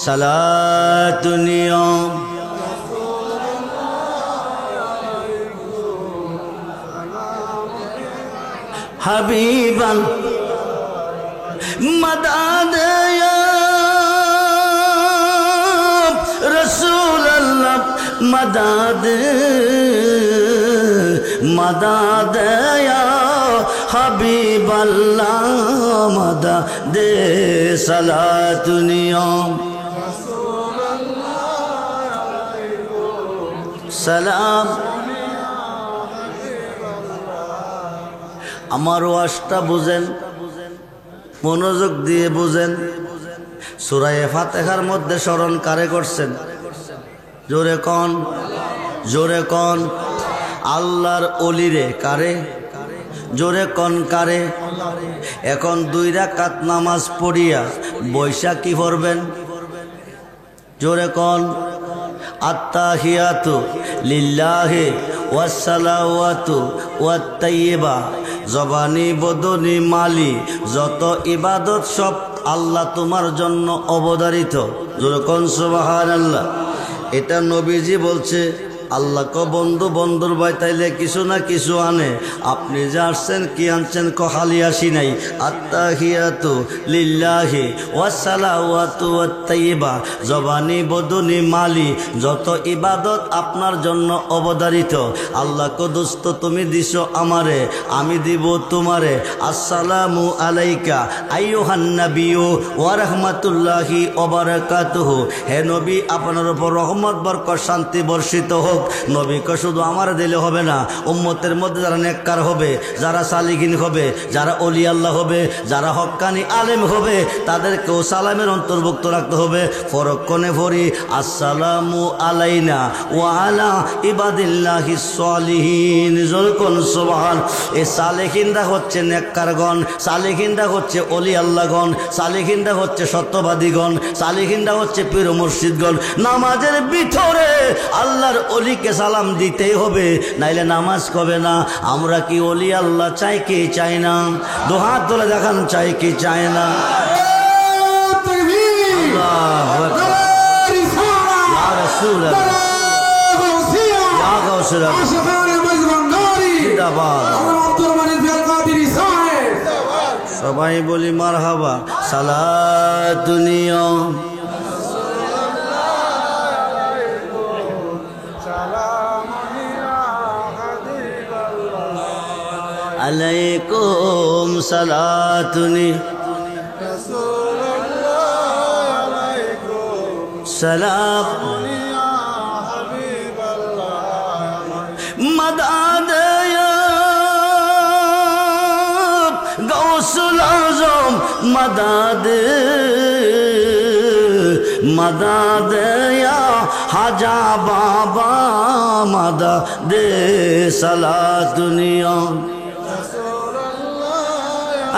S1: সালাতুনিয়া হাবিবান মদদ ইয়া রাসূলুল্লাহ মদদ মদদ ইয়া হাবিবাল্লাহ মদদ সালাতুনিয়া সালাম। আমার ওয়াজটা বুঝেন, মনোযোগ দিয়ে বুঝেন। সূরা ফাতিহার মধ্যে স্মরণ কারে করছেন? জোরে কোন, জোরে কোন। আল্লাহর অলিরে। কারে? জোরে কোন কারে? এখন 2 রাকাত নামাজ পড়িয়া বৈশা কি পড়বেন? জোরে কোন। আত্তাহিয়াতু লিল্লাহি ওয়াসসালাওয়াতু ওয়াত-তাইয়্যিবা, জবানি বদনি মালি যত ইবাদত সব আল্লাহ তোমার জন্য অবধারিত। যেরকম সুবহানাল্লাহ। এটা নবীজি বলছে। আল্লাহ ক বন্ধু বন্ধুর ভাই তাইলে কিছু না কিছু আনে। আপনি যে আসছেন কি আনছেন? ক খালি আসি নাই। আত্তাহিয়াতু লিল্লাহি ওয়াসসালাওয়াতু ওয়াত-তাইয়্যিবা, জবানি বদনি মালি যত ইবাদত আপনার জন্য অবধারিত। আল্লাহ ক দোস্ত তুমি দিছো আমারে, আমি দিব তোমারে। আসসালামু আলাইকা আইয়ুহান নাবিয়্যু ওয়া রাহমাতুল্লাহি ওয়া বারাকাতুহু। হে নবী, আপনার উপর রহমত বরকত শান্তি বর্ষিত হোক। নবীকে শুধু আমার দিলে হবে না, উম্মতের মধ্যে যারা নেককার হবে, যারা সালিহিন হবে, যারা ওলি আল্লাহ হবে, যারা হক্কানি আলেম হবে, তাদেরকেও সালামের অন্তর্ভুক্ত রাখতে হবে। ফরক্ষণে ফরি আসসালামু আলাইনা ওয়া আলা ইবাদিল্লাহিস সালিহিন। যখন সুবহান। এই সালেহিনরা হচ্ছে নেককারগণ, সালেহিনরা হচ্ছে ওলি আল্লাহগণ, সালেহিনরা হচ্ছে সত্যবাদীগণ, সালেহিনরা হচ্ছে পীর মুর্শিদগণ। নামাজের ভিতরে আল্লাহর অলিকে সালাম দিতেই হবে, নাইলে নামাজ হবে না। আমরা কি অলি আল্লাহ চাই কি চাই না? দুহাত ধরে দেখান চাই কি চাই না? আল্লাহু আকবার। ইয়া রাসূলুল্লাহ, ইয়া গাউসুল্লাহ, জিন্দাবাদ। সবাই বলি মারহাবা। সালাতুনিয়া আলাইকুম সালাতুনি রাসূলুল্লাহ সালাম मदद गौसुल आज़म मदद मदद या हाजा बाबा मदद सला दुनिया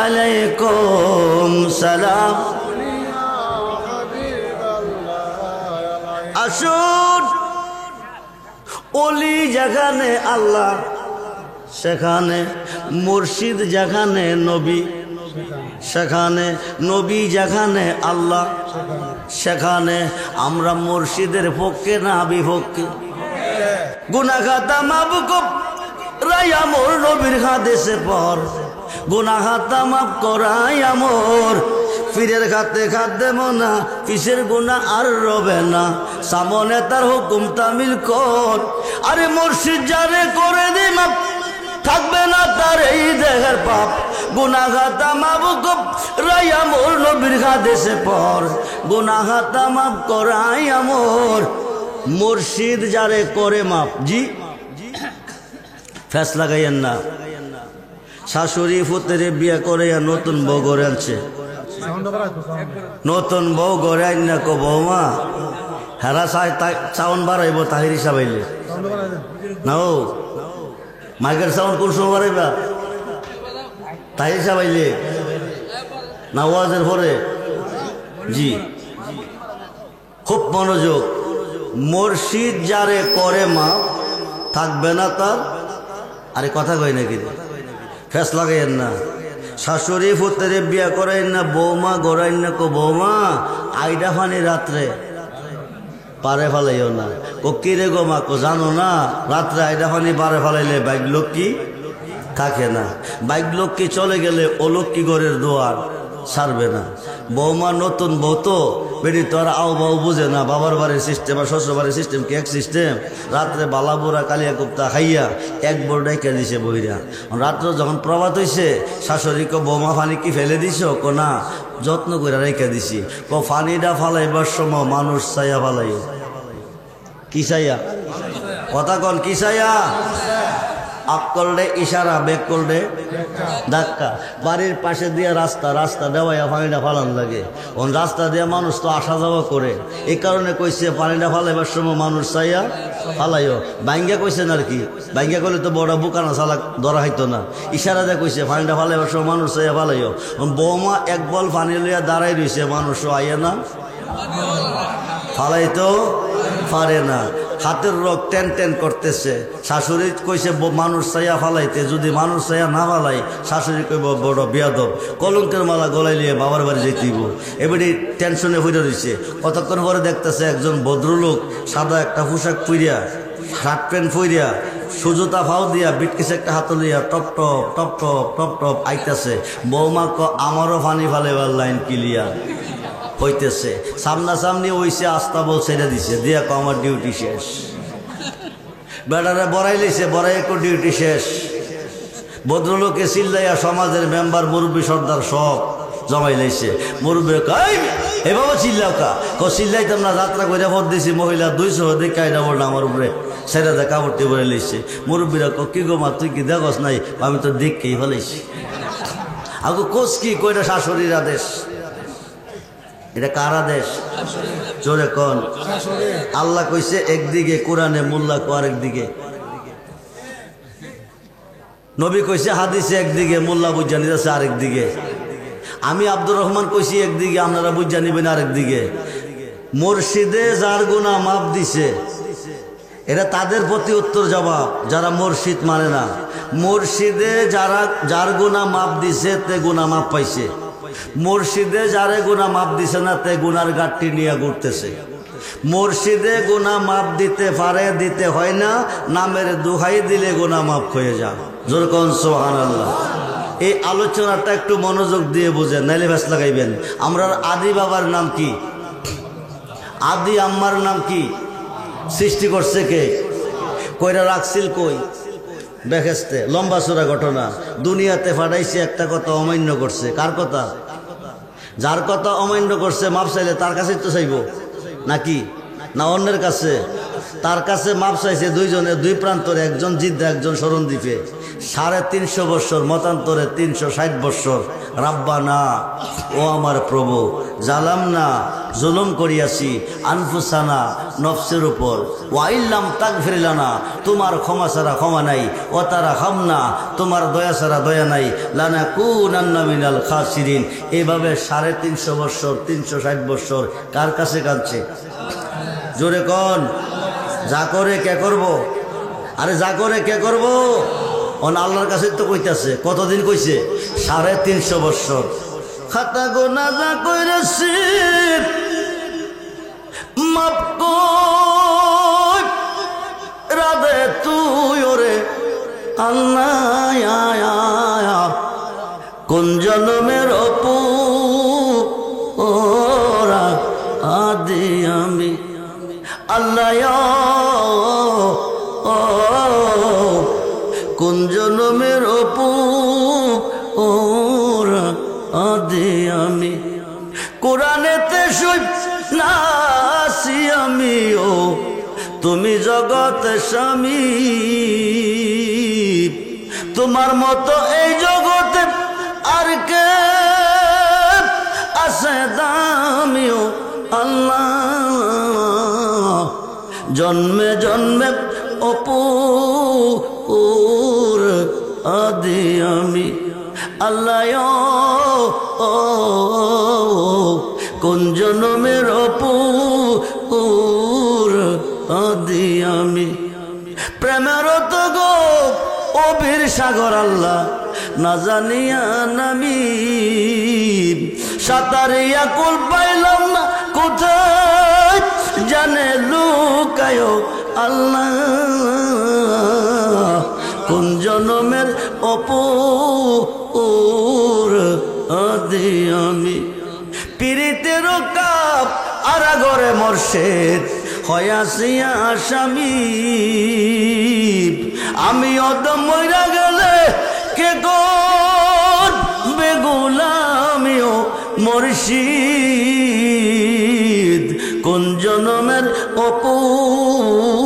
S1: अलैकुम सलाम আসুন ওলি যেখানে আল্লাহ সেখানে মুর্শিদ যেখানে নবী সেখানে নবী যেখানে আল্লাহ সেখানে আমরা মুর্শিদের পক্ষে না বিপক্ষে গুনাহ খাতা মাফ করাই আমর নবীর হাদিসে পর গুনাহ খাতা মাফ করাই আমর পীরের খাতে খাদ্যে মনা কিসের গুনাহ আর রবে না সামনে তার হুকুম তামিল কর আরে মুর্শিদ যারে করে দি মাপ থাকবে না তার এই দেহের পাপ গুনাহ খাতা মাফ করাই আমর নবীর হাদিসে পর গুনাহ খাতা মাফ করাই আমর মুর্শিদ যারে করে মাপ জি ফেস লাগাইয়েন না শাশুড়ি ফুতেরে বিয়ে করে নতুন বউ গড়ে আনছে নতুন বউ গড়ে আইন না কো বৌমা হেরা চাউন বাড়াইব তাহির হিসাবাইলে না ও মাইকের চাউন কোন সময় বাড়াইবা তাহির হিসাবাইলে না ওয়াজের পরে জি খুব মনোযোগ মুর্শিদ যারে করে মা থাকবে না তার আরে কথা কই নাকি ফেস লাগাইয়েন না শাশুড়ি ফুতেরে বিয়া করাইন না বৌমা গড়াইন না কো বৌমা আইডা ফানি রাত্রে পারে ফেলাইও না ও কিরে গো মা কো জানো না রাত্রে আইডা ফানি পারে ফেলাইলে বাইক লক্ষ্মী থাকে না বাইক লক্ষ্মী চলে গেলে ও লক্ষ্মী ঘরের দোয়ার ছাড়বে না বৌমা নতুন বউ তো বেরি তো আর আও বাউ বুঝে না বাবার বাড়ির সিস্টেম আর শ্বশুর বাড়ির সিস্টেম কি এক সিস্টেম রাত্রে বালাবুরা কালিয়া কুপ্তা খাইয়া এক বোর্ড ডাইকা দিছে বইরা রাত্রে যখন প্রভাত হইছে শাশুড়িকে বৌমা ফানি কি ফেলে দিছ কো না যত্ন করে রেখে দিছি কো ফানিটা ফালাইবার সময় মানুষ চাইয়া ফালাইও কি চাইয়া কথা কন কি চাইয়া আপ করলে ইশারা বেক করলে ধাক্কা বাড়ির পাশে দিয়ে রাস্তা রাস্তা দেওয়াইয়া পানিটা ফালান লাগে ওন রাস্তা দিয়ে মানুষ তো আসা যাওয়া করে এই কারণে কইছে পানিটা ফালাইবার সময় মানুষ চাইয়া ফালাইও বাইঙ্গা কইছেন আর কি বাইঙ্গা করলে তো বড় বুকানা চালাক ধরা হইতো না ইশারা দিয়ে কইছে পানিটা ফালাইবার সময় মানুষ চাইয়া ফালাইও বৌমা এক বল পানি লইয়া দাঁড়াই রইছে মানুষও আইয়া না ফালাইতো পারে না হাতের রোগ টেন টেন করতেছে শাশুড়ি কইছে মানুষ চাইয়া ফালাইতে যদি মানুষ চাইয়া না ফালাই শাশুড়ি কইব বড় বিয়াদব কলঙ্কের মালা গলায় নিয়ে বাবার বাড়ি যেতেইব এবারে টেনশনে হইয়া রয়েছে কতক্ষণ পরে দেখতেছে একজন ভদ্রলোক সাদা একটা পোশাক পইরা শার্ট প্যান্ট পইরা সুজুতা ফাও দিয়া বিটকিস একটা হাত লইয়া top top top top top top আইতাছে বৌমা ক আমারও ফানি ফালেবার লাইন ক্লিয়ার হইতেছে সামনাসামনি হইছে আস্তা বল ছেড়ে দিছে দিয়া কো আমার ডিউটি শেষ বেড়ারে বড়াই লইছে বড়াই একটু ডিউটি শেষ ভদ্রলোকে চিল্লাইয়া সমাজের মেম্বার মুরব্বী সর্দার সব জমাই লাইছে মুরব্বী কই এ বাবা চিল্লাও কা কো চিল্লাইতাম না যাত্রা কইরা ভোট দিছি মহিলা 200 দিকে কাইডা বল না আমার উপরে ছেড়ে দে কাপড়টি বলে লইছে মুরব্বীরা কো কি গো মা তুই কি দেখস নাই আমি তো দেখকেই ফেলাইছি আগো কোস কি কইরা শাশুড়ির আদেশ এটা কার আদেশ জোরে কোন আল্লাহ কইছে একদিকে কোরআনে মোল্লা কো আরেকদিকে নবী কইছে হাদিসে একদিকে মোল্লা বুঝা নিতেছে আরেকদিকে আমি আব্দুর রহমান কইছি একদিকে আপনারা বুঝা নিবেন আরেকদিকে মুর্শিদে যার গুনাহ মাফ দিছে এটা তাদের প্রতি উত্তর জবাব যারা মুর্শিদ মানে না মুর্শিদে যারা যার গুনাহ মাফ দিছে তে গুনাহ মাফ পাইছে মুর্শিদে যারে গুনাহ মাফ দিছে না তে গুনার গাঁটটি নিয়ে ঘুরতেছে মুর্শিদে গুনাহ মাফ দিতে পারে দিতে হয় না নামের দোহাই দিলে গুনাহ মাফ হয়ে যায় জোর কোন সুবহানাল্লাহ এই আলোচনাটা একটু মনোযোগ দিয়ে বুঝেন নাইলে ভেস লাগাইবেন আমরা আদি বাবার নাম কি আদি আম্মার নাম কি সৃষ্টি করছে কে কইরা রাখছিল কই বেহেশতে লম্বা চূড়া ঘটনা দুনিয়াতে ফাটাইছে একটা কথা অমান্য করছে কার কথা যার কথা অমান্য করছে মাপ চাইলে তার কাছেই তো চাইব নাকি না অন্যের কাছে? তার কাছে মাপ চাইছে দুইজনে, দুই প্রান্তরে, একজন জিদ্দা একজন শরণদ্বীপে। 350 বৎসর, মতান্তরে 360 বৎসর। রাব্বানা, ও আমার প্রভু, জালাম না, জুলুম করিয়াছি আনফুসানা, নফসের উপর, ওয়াইল্লাম তাগফির লানা, তোমার ক্ষমা ছাড়া ক্ষমা নাই, ও তারা খামনা, তোমার দয়া ছাড়া দয়া নাই, লানা কুনান্না মিনাল খাসিরিন। এইভাবে 350 বৎসর, 360 বৎসর কার কাছে কাঁদছে? জোরে কন, যা করে কে করব? আরে যা করে কে করব? অন আল্লাহর কাছে তো কইতাছে। কতদিন কইছে? 350 বৎসর। খাতা গোনা যা কইরেছি মাপ কই রাধে তুই ওরে আল্লাহ, কোন জন্মের অপু ওরা আদি আমি আল্লাহ, কোন জন্মের অপু ওরা আদি আমি, কোরআনেতে শুই নাসি আমি, ও তুমি জগতে স্বামী, তোমার মতো এই জগতে আর কে আছে দামিও আল্লাহ, জন্মে জন্মে অপুর আদি আমি আল্লাহ, কোন জন্মের অপুর আদি আমি, প্রেমের তো গো অবির সাগর আল্লাহ, না জানিয়া নামি সাঁতারিয়া কুল পাইলাম না, কোথায় জানে লুকায় আল্লাহ, কোন জনমের অপুর আদি আমি, পীড়িতের কাপ আরাগরে মোরশেদ হয়াসিয়া আসামি, আমি অদম মইরা গেলে কে করবে গোলামিও মুর্শিদ, কোন জনমের অপুর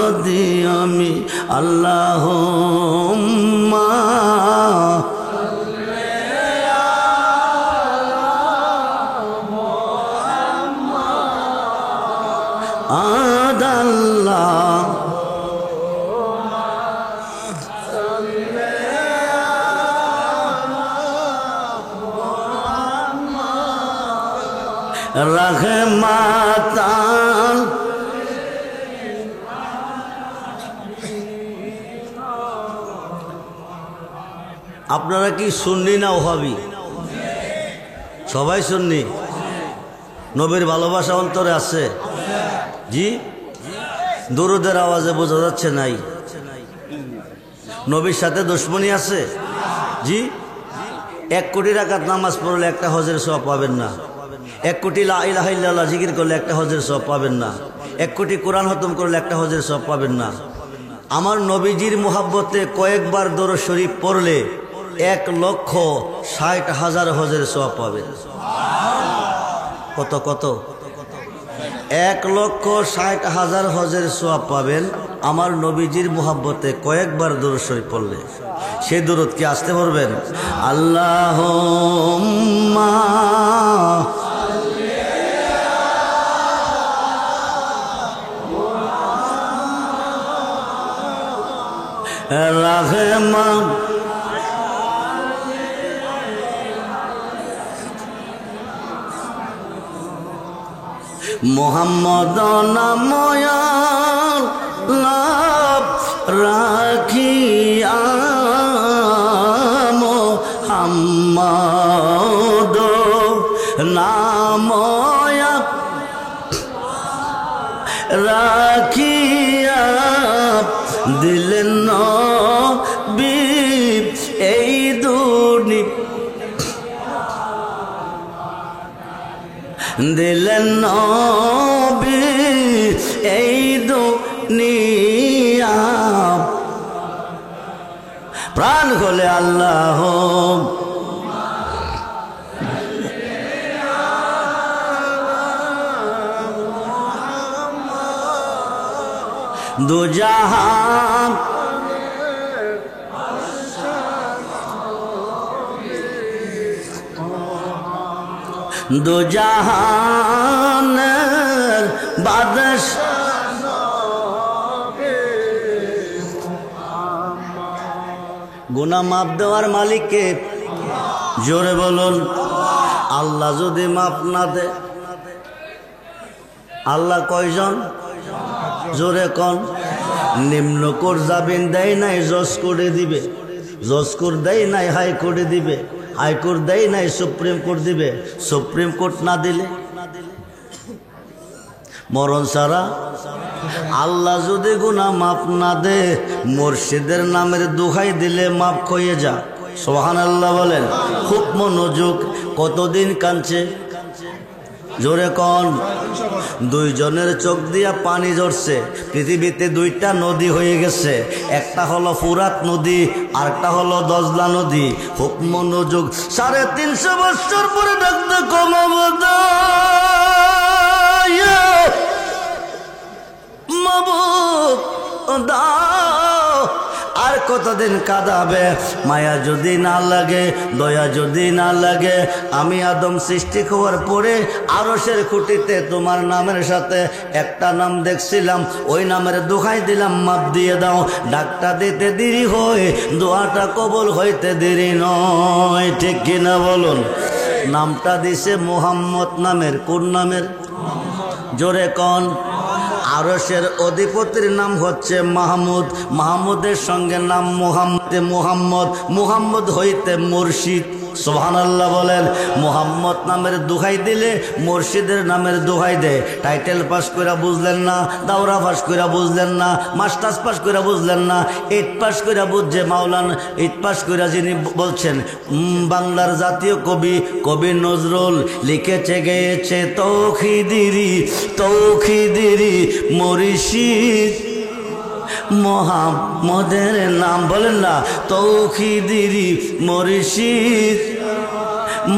S1: আদি আমি আল্লাহুম্মা আদাল্লাহ রহমাতান, আপনারা কি সুন্নি না ওহাবি? সবাই সুন্নি? নবীর ভালোবাসা অন্তরে আছে? জি, দুরুদের আওয়াজে বোঝা যাচ্ছে নাই। নবীর সাথে দুশমনী আছে? জি। 1 কোটি রাকাত নামাজ পড়লে একটা হজের সওয়াব পাবেন না। 1 কোটি লা ইলাহা ইল্লাল্লাহ জিকির করলে একটা হজের সওয়াব পাবেন না। 1 কোটি কোরআন খতম করলে একটা হজের সওয়াব পাবেন না। আমার নবীজির মুহাব্বতে কয়েকবার দরুদ শরীফ পড়লে 1,60,000 হজের সওয়াব পাবেন। কত কত? 1,60,000 হজের সওয়াব পাবেন আমার নবীজির মুহাব্বতে কয়েকবার দরুদ শরীফ পড়লে। সেই দরুদ কি আসতে পারবেন? আল্লাহুম্মা রাহমান মোহাম্মদ নাময়া লাভ রাখিয়া মোহাম্মদ নাময়া রাখিয়া দিলেন নবী এই দুনিয়া, দিলেন নবী এই দুনিয়া, প্রাণ খোলে আল্লাহ দুজাহান দুজাহানের বাদশাহ গুনাহ মাফ দেওয়ার মালিককে জোরে বলুন। আল্লাহ যদি মাফ না দে, আল্লাহ কয়জন? জোরে কন। নিম্ন কোর জামিন দেয় নাই, জজ করে দিবে। জজ কোর দেয় নাই, হাইকোর্টে দিবে। হাইকোর্ট দেয় নাই, সুপ্রিম কোর্ট দিবে। সুপ্রিম কোর্ট না দিলে মরণ ছাড়া। আল্লাহ যদি গুনাহ মাফ না দে, মুর্শিদের নামের দোহাই দিলে মাফ হয়ে যা। সুবহানাল্লাহ বলেন। খুব মনোযোগ। কতদিন কাঁদছে? জোরে কন। দুইজনের চোখ দিয়া পানি ঝরছে। পৃথিবীতে দুইটা নদী হয়ে গেছে, একটা হলো ফুরাত নদী, আরেকটা হলো দজলা নদী। খুব মনোযোগ। 350 বছর পরে ডাকতে কমাবদ মাবুদ দাও। আর কতদিন কাঁদাবে? মায়া যদি না লাগে, দয়া যদি না লাগে, আমি আদম সৃষ্টি হওয়ার পরে আরশের খুঁটিতে তোমার নামের সাথে একটা নাম দেখছিলাম, ওই নামের দোহাই দিলাম, মাপ দিয়ে দাও। ডাকটা দিতে দেরি হয়, দোয়াটা কবুল হইতে দেরি নয়। ঠিক কিনা বলুন? নামটা দিছে মুহাম্মদ নামের। কোন নামের? জোরে কন। আরশের অধিপতির নাম হচ্ছে মাহমুদ। মাহমুদের সঙ্গে নাম মুহাম্মদ। মুহাম্মদ মুহাম্মদ হইতে মুর্শিদ। সুবহানাল্লাহ বলেন। মুহাম্মদ নামের দোহাই দিলে মুর্শিদের নামের দোহাই দেয়। টাইটেল পাস করে বুঝলেন না, দাওরা পাস করে বুঝলেন না, মাস্টার্স পাস করে বুঝলেন না, 8 পাস করে বুঝছে মাওলানা। 8 পাস করে যিনি বলছেন, বাংলার জাতীয় কবি কবি নজরুল লিখেছে, গেয়েছে তৌখিদিরি তৌখিদিরি মুর্শিদ মোহাম্মদের নাম। বলেন না, তৌখিদিরি মুর্শিদ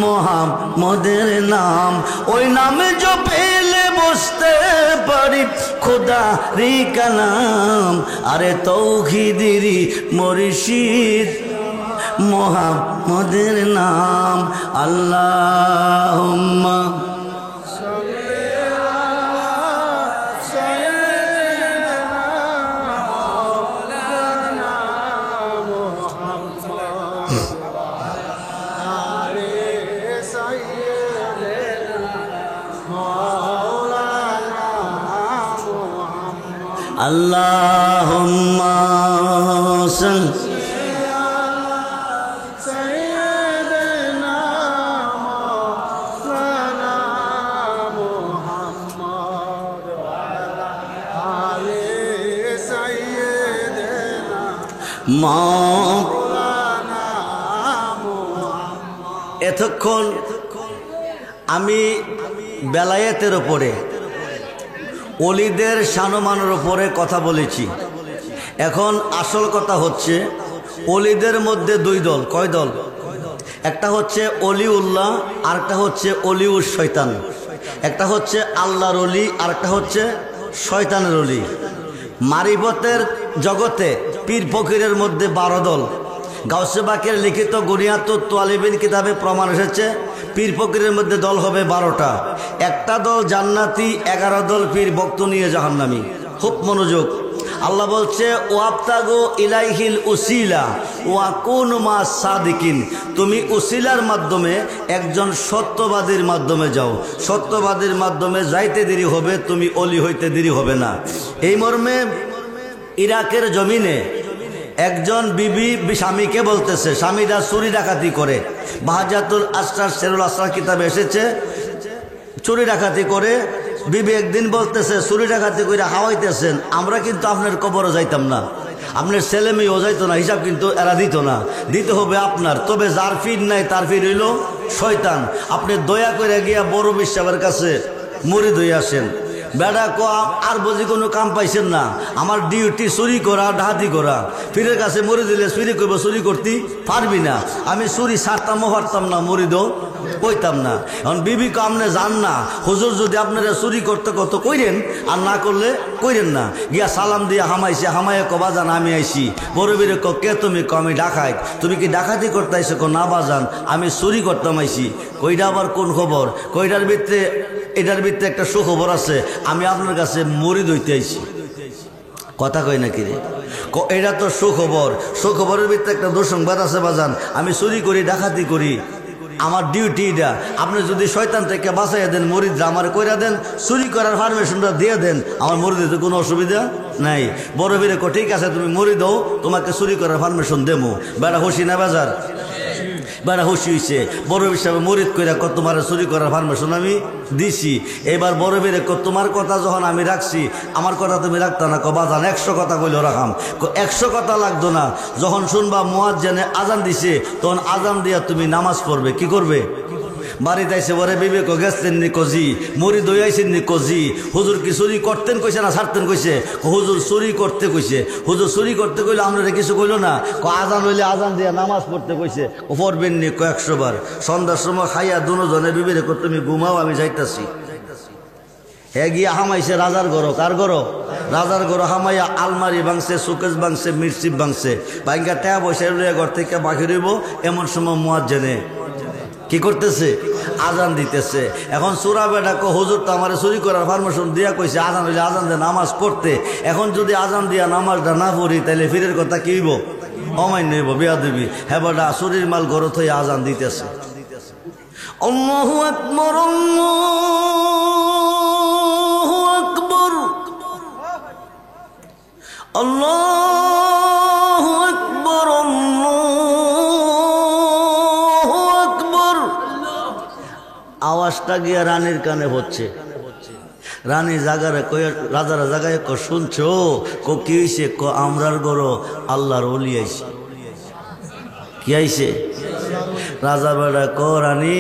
S1: মোহাম্মদের নাম। ওই নামে জপেলে বসতে পারি খোদারি কালাম। আরে তৌখিদিরি মুর্শিদ মোহাম্মদের নাম। আল্লাহুম্মা আল্লাহুম্মা সাল্লি আলা সাইয়্যিদিনা মাওলানা মুহাম্মদ ওয়া আলা আলি সাইয়্যিদিনা মাওলানা মুহাম্মদ। এতক্ষণ আমি বেলায়েতের উপরে, ওলিদের শানমানের উপরে কথা বলেছি। এখন আসল কথা হচ্ছে, ওলিদের মধ্যে 2 দল। কয় দল? একটা হচ্ছে অলিউল্লাহ, আরেকটা হচ্ছে অলিউস শয়তান। একটা হচ্ছে আল্লাহর ওলি, আরেকটা হচ্ছে শয়তানের ওলি। মারিফতের জগতে পীর ফকিরের মধ্যে 12 দল। গাউসে বাকের লিখিত গুনিয়াতুত তালিবিন কিতাবে প্রমাণ এসেছে, পীর ফকিরের মধ্যে দল হবে 12টা। একটা দল জান্নাতি, 11 দল পীর ভক্ত নিয়ে জাহান্নামী। খুব মনোযোগ। আল্লাহ বলছে, ওয়াবতাগু ইলাইহিল উসিলা ওয়া কুনু মাস সাদিকিন। তুমি উসিলার মাধ্যমে একজন সত্যবাদীর মাধ্যমে যাও। সত্যবাদীর মাধ্যমে যাইতে দেরি হবে, তুমি অলি হইতে দেরি হবে না। এই মর্মে ইরাকের জমিনে একজন বিবি স্বামীকে বলতেছে, স্বামীরা চুরি ডাকাতি করে। বাহাজাতুল আসরার সেরুল আসরার কিতাবে এসেছে, চুরি ডাকাতি করে। বিবি একদিন বলতেছে, চুরি ডাকাতি করে হাওয়াইতেছেন, আমরা কিন্তু আপনার কবরও যাইতাম না, আপনার ছেলে মেয়েও যাইতো না, হিসাব কিন্তু এরা দিত না, দিতে হবে আপনার। তবে যার ফির নাই তার ফির হইল শয়তান। আপনি দয়া করে গিয়া বড় বিশ্বাবের কাছে মুরিদ হয়ে আসেন। বেড়া ক আর বুঝি কোনো কাম পাইছেন না, আমার ডিউটি চুরি করা ডাহাতি করা। পীরের কাছে মরে দিলে চুরি করবো, চুরি করতে পারবি না। আমি চুরি ছাড়তামও পারতাম না, মরিদও কইতাম না। এখন বিবি ক আপনি যান না, হুজুর যদি আপনারা চুরি করতে কত কইরেন, আর না করলে কইরেন না। গিয়া সালাম দিয়ে হামাইছে, হামাইয়া ক বাজান আমি আইছি। বড় বীরে ক কে তুমি? ক আমি ডাকাইত। তুমি কি ডাকাতি করতে আইছো? ক না বাজান আমি চুরি করতাম আইছি। কইটা আবার কোন খবর? কইটার ভিতরে এটার ভিতরে একটা সুখবর আছে, আমি আপনার কাছে মরিদ হইতে আইছি। কথা কই নাকি রে? এটা তো সুখবর। সুখবরের ভিতরে একটা দুঃসংবাদ আছে বাজান, আমি চুরি করি ডাকাতি করি, আমার ডিউটি এটা। আপনি যদি শয়তান থেকে বাঁচাইয়া দেন, মরিদরা আমার কইরা দেন, চুরি করার পারমিশনটা দিয়ে দেন, আমার মরিদে কোনো অসুবিধা নাই। বড় বীরে কো ঠিক আছে তুমি মরি দাও, তোমাকে চুরি করার পারমিশন দেবো। বেড়া খুশি না বাজার? বেড়া খুশি হয়েছে। বড় হিসাবে মরিদ কইরা কত তোমার চুরি করার পারমিশন আমি দিছি। এবার বড় বীরে কো তোমার কথা যখন আমি রাখছি, আমার কথা তুমি রাখতা না? ক বাজান 100 কথা কইল রাখাম। 100 কথা লাগতো না। যখন শুনবা মুয়াজ্জিনে আজান দিছে, তখন আজান দিয়া তুমি নামাজ পড়বে। কি করবে? বাড়িতে আইসে বরে বিবেক গেছেন নি? কজি মরিদ হইয়াছেন নি? কজি হুজুর কি চুরি করতেন কইছে না ছাড়তেন কইছে? হুজুর চুরি করতে কইছে। হুজুর চুরি করতে কইলে আমরা কিছু কইল না। আজান হইলে আজান দিয়া নামাজ পড়তে কইছে। পড়বেন নি? 100 বার। সন্ধ্যার সময় খাইয়া দুজনে বিবেক তুমি ঘুমাও, আমি যাইতাছি। হে গিয়া হামাইছে রাজার ঘর। কার ঘর? রাজার ঘর। হামাইয়া আলমারি ভাঙছে, সুকেশ ভাঙছে, মিরচিপ ভাঙছে। ভাঙ্গা টাকা পয়সা লইয়া ঘর থেকে বাকি রইব। এমন সময় মুয়াজ্জিনে কি করতেছে? আজান দিতেছে। এখন চোরা বেটা কো হুজুর তো আমার চুরি করার পারমিশন দিয়া কইছে, আজান হইলে আজান দিয়ে নামাজ পড়তে। এখন যদি আজান দিয়া নামাজটা না পড়ি, তাহলে ফিরের কথা কি হইব? অমান্য হইব, বেয়াদবি। হ্যাঁ বেটা চুরির মাল ঘর থই আজান দিতেছে। আল্লাহু আকবার, আল্লাহু আকবার, আল্লাহু আকবার, আল্লাহু আকবার। আওয়াজটা গিয়া রানীর কানে হচ্ছে। রানী জাগারে কই, রাজারা জাগায় ক শুনছো? ক কি হইছে? ক আমরার গরো আল্লাহর ওলি আইছে। কি আইছে? রাজা বেড়া ক রানী,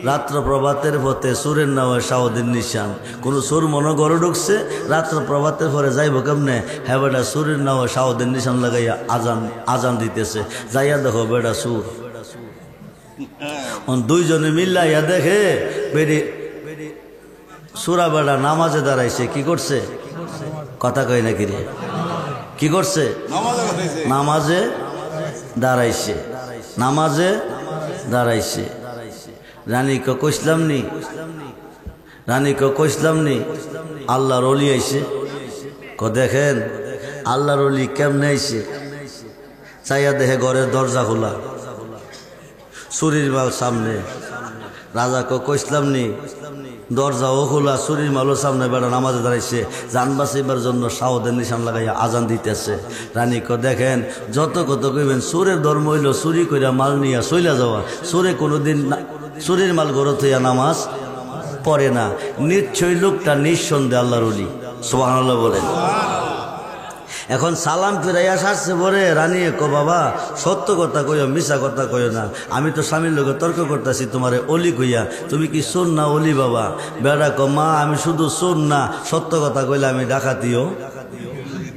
S1: রাত্র প্রভাতের পথে সুরের নামে সাউদের নিশান। কোন সুর মনে গড়ে ঢুকছে, রাত্র প্রভাতের পরে যাইব কেমনে? হ্যাঁ বেটা সুরের নামে সাউদের নিশান লাগাইয়া আজান দিতেছে। যাইয়া দেখো বেটা সুর। দুইজনে মিল্লাইয়া দেখে বেড়ি সুরা বেড়া নামাজে দাঁড়াইছে। কি করছে? কথা কই নাকি রে? কি করছে? নামাজে দাঁড়াইছে। নামাজে দাঁড়াইছে। রানী ক কইসলাম নি? রানী ক কইসলাম নি আল্লাহর ওলি আইছে? ক দেখেন আল্লাহর ওলি কেমনে আইছে। চাইয়া দেখে ঘরের দরজা খোলা, চুরির মাল সামনে। রাজা ক কইসলাম নি? দরজাও খোলা, চুরির মালও সামনে। বেড়া নামাজে দাঁড়াইছে, জান বাঁচাইবার জন্য সাউদের নিশান লাগাইয়া আজান দিতেছে। রানী ক দেখেন যত কত কইবেন, চোরের ধর্ম হইল চুরি কইরা মাল নিয়া চইলা যাওয়া। চোরে কোনোদিন চুরির মাল গড়ত হইয়া নামাজ পড়ে না। নিশ্চয়ই লোকটা নিঃসন্দেহে আল্লাহর ওলি। সুবহানাল্লাহ বলেন। এখন সালাম ফিরাইয়া সারছে পরে রানী ক বাবা সত্য কথা কইও, মিছা কথা কইও না। আমি তো স্বামীর লোকে তর্ক করতেছি তোমারে অলি কইয়া, তুমি কি শোন না অলি বাবা? বেড়া ক মা আমি শুধু শোন না, সত্য কথা কইলে আমি ডাকাতিও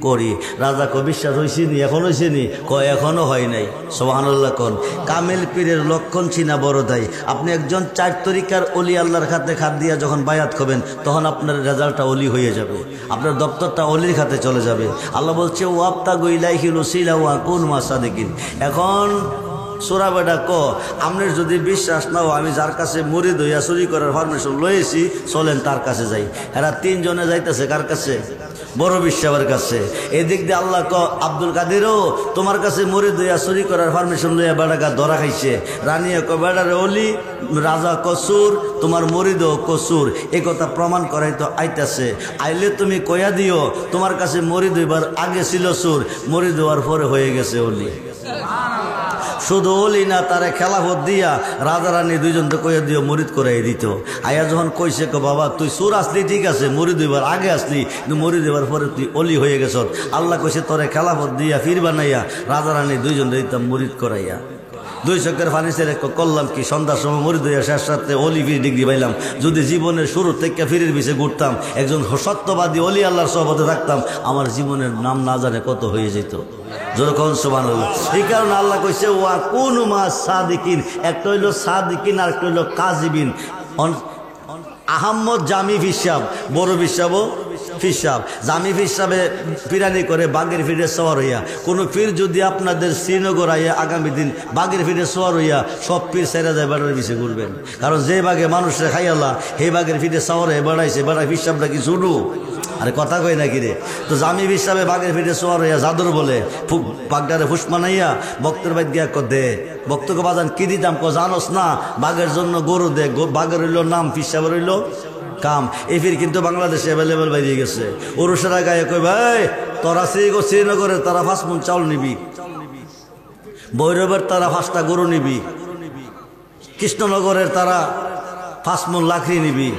S1: করি। রাজা ক বিশ্বাস হয়েছি নি? এখন হয়েছে নি? ক এখনো হয় নাই। সুবহানাল্লাহ কোন। কামেল পীরের লক্ষণ চিনা বড় তাই। আপনি একজন 4 তরিকার অলি আল্লাহর খাতে খাত দিয়া যখন বায়াত করবেন, তখন আপনার রেজাল্টটা অলি হয়ে যাবে, আপনার দপ্তরটা অলির খাতে চলে যাবে। আল্লাহ বলছে ওয়াবতাগু ইলাইহিল ওয়াসিলা ওয়া কুনু মা সাদিকিন। এখন সোরা বেটা ক আপনার যদি বিশ্বাস নাও, আমি যার কাছে মুরিদ হইয়া চুরি করার পারমিশন লয়েছি, চলেন তার কাছে যাই। এরা 3 জনে যাইতেছে কার কাছে? বড় বিশ্বাবের কাছে। এদিক দিয়ে আল্লাহ ক আব্দুল কাদিরও তোমার কাছে মুরিদ হইয়া চুরি করার পারমিশন লইয়া বেড়াকা ধরা খাইছে। রানী ক বেড়ারে অলি, রাজা কসুর, তোমার মুরিদও কসুর। এই কথা প্রমাণ করাই তো আইতাছে। আইলে তুমি কয়া দিও তোমার কাছে মুরিদ হইবার আগে ছিল সুর, মুরিদ হওয়ার পরে হয়ে গেছে অলি। শুধু অলি না, তারা খেলাফত দিয়া রাজা রানী 2 জন তো কইয়া দিও মুরিদ করাই দিত। আয়া যখন কইছে ক বাবা তুই সুর আসলি ঠিক আছে, মুরিদ হইবার আগে আসলি, কিন্তু মুরিদ হইবার পরে তুই অলি হয়ে গেছ। আল্লাহ কইছে তোরে খেলাফত দিয়া ফির বানাইয়া রাজা রানী 2 জন দিতাম মুরিদ করাইয়া। 2 চোখের পানি ছেড়ে করলাম কি, সন্ধ্যার সময় মরিদ হইয়া শেষ রাত্রে অলিফির ডিগ্রি পাইলাম। যদি জীবনের শুরু থেকে ফিরের পিছে ঘুরতাম, একজন সত্যবাদী অলি আল্লাহর সহবতে থাকতাম, আমার জীবনের নাম না জানে কত হয়ে যেত। যখন সুবহানাল্লাহ। এই কারণে আল্লাহ কইছে ওয়া কুনু মা সাদিকিন, একটা হইল সাদিকিন আর একটা হইল কাযিবিন। আহম্মদ জামি ফিসাব, বড় ফিসাবও ফিসাব। জামি ফিসাবে পিরানি করে বাগের ফিরে সওয়ার হইয়া, কোনো পীর যদি আপনাদের শ্রীনগর আইয়া আগামী দিন বাগের ফিরে সওয়ার হইয়া সব পীর সেরা যায় বেড়ার পিছিয়ে ঘুরবেন। কারণ যে বাগে মানুষের খাইয়াল্লাহ সেই বাগের ফিরে সওয়ার হয়ে বেড়াইছে, বেড়াই ফিসাবটা কি শুরু? আরে কথা কই নাকি রে? তো জামি ফিসাবে বাগের ফিরে সওয়ার হইয়া জাদুর বলে বাগদারে ফুসমানাইয়া বক্তের বাইত গিয়া দে, বক্তকে বাজান কি দিতাম ক জানোস না, বাঘের জন্য গরু দে, বাঘের হইল নাম, ফিসাবের হইল কাম। এই ফির কিন্তু বাংলাদেশে অ্যাভেলেবেল বাইরে গেছে। ওরসেরা গায়ে কই ভাই তোরা শ্রীনগরে তারা 5 মণ চাউল নিবি, ভৈরবের তারা 5টা গরু নিবি, কৃষ্ণনগরের তারা 5 মণ লাকড়ি নিবি,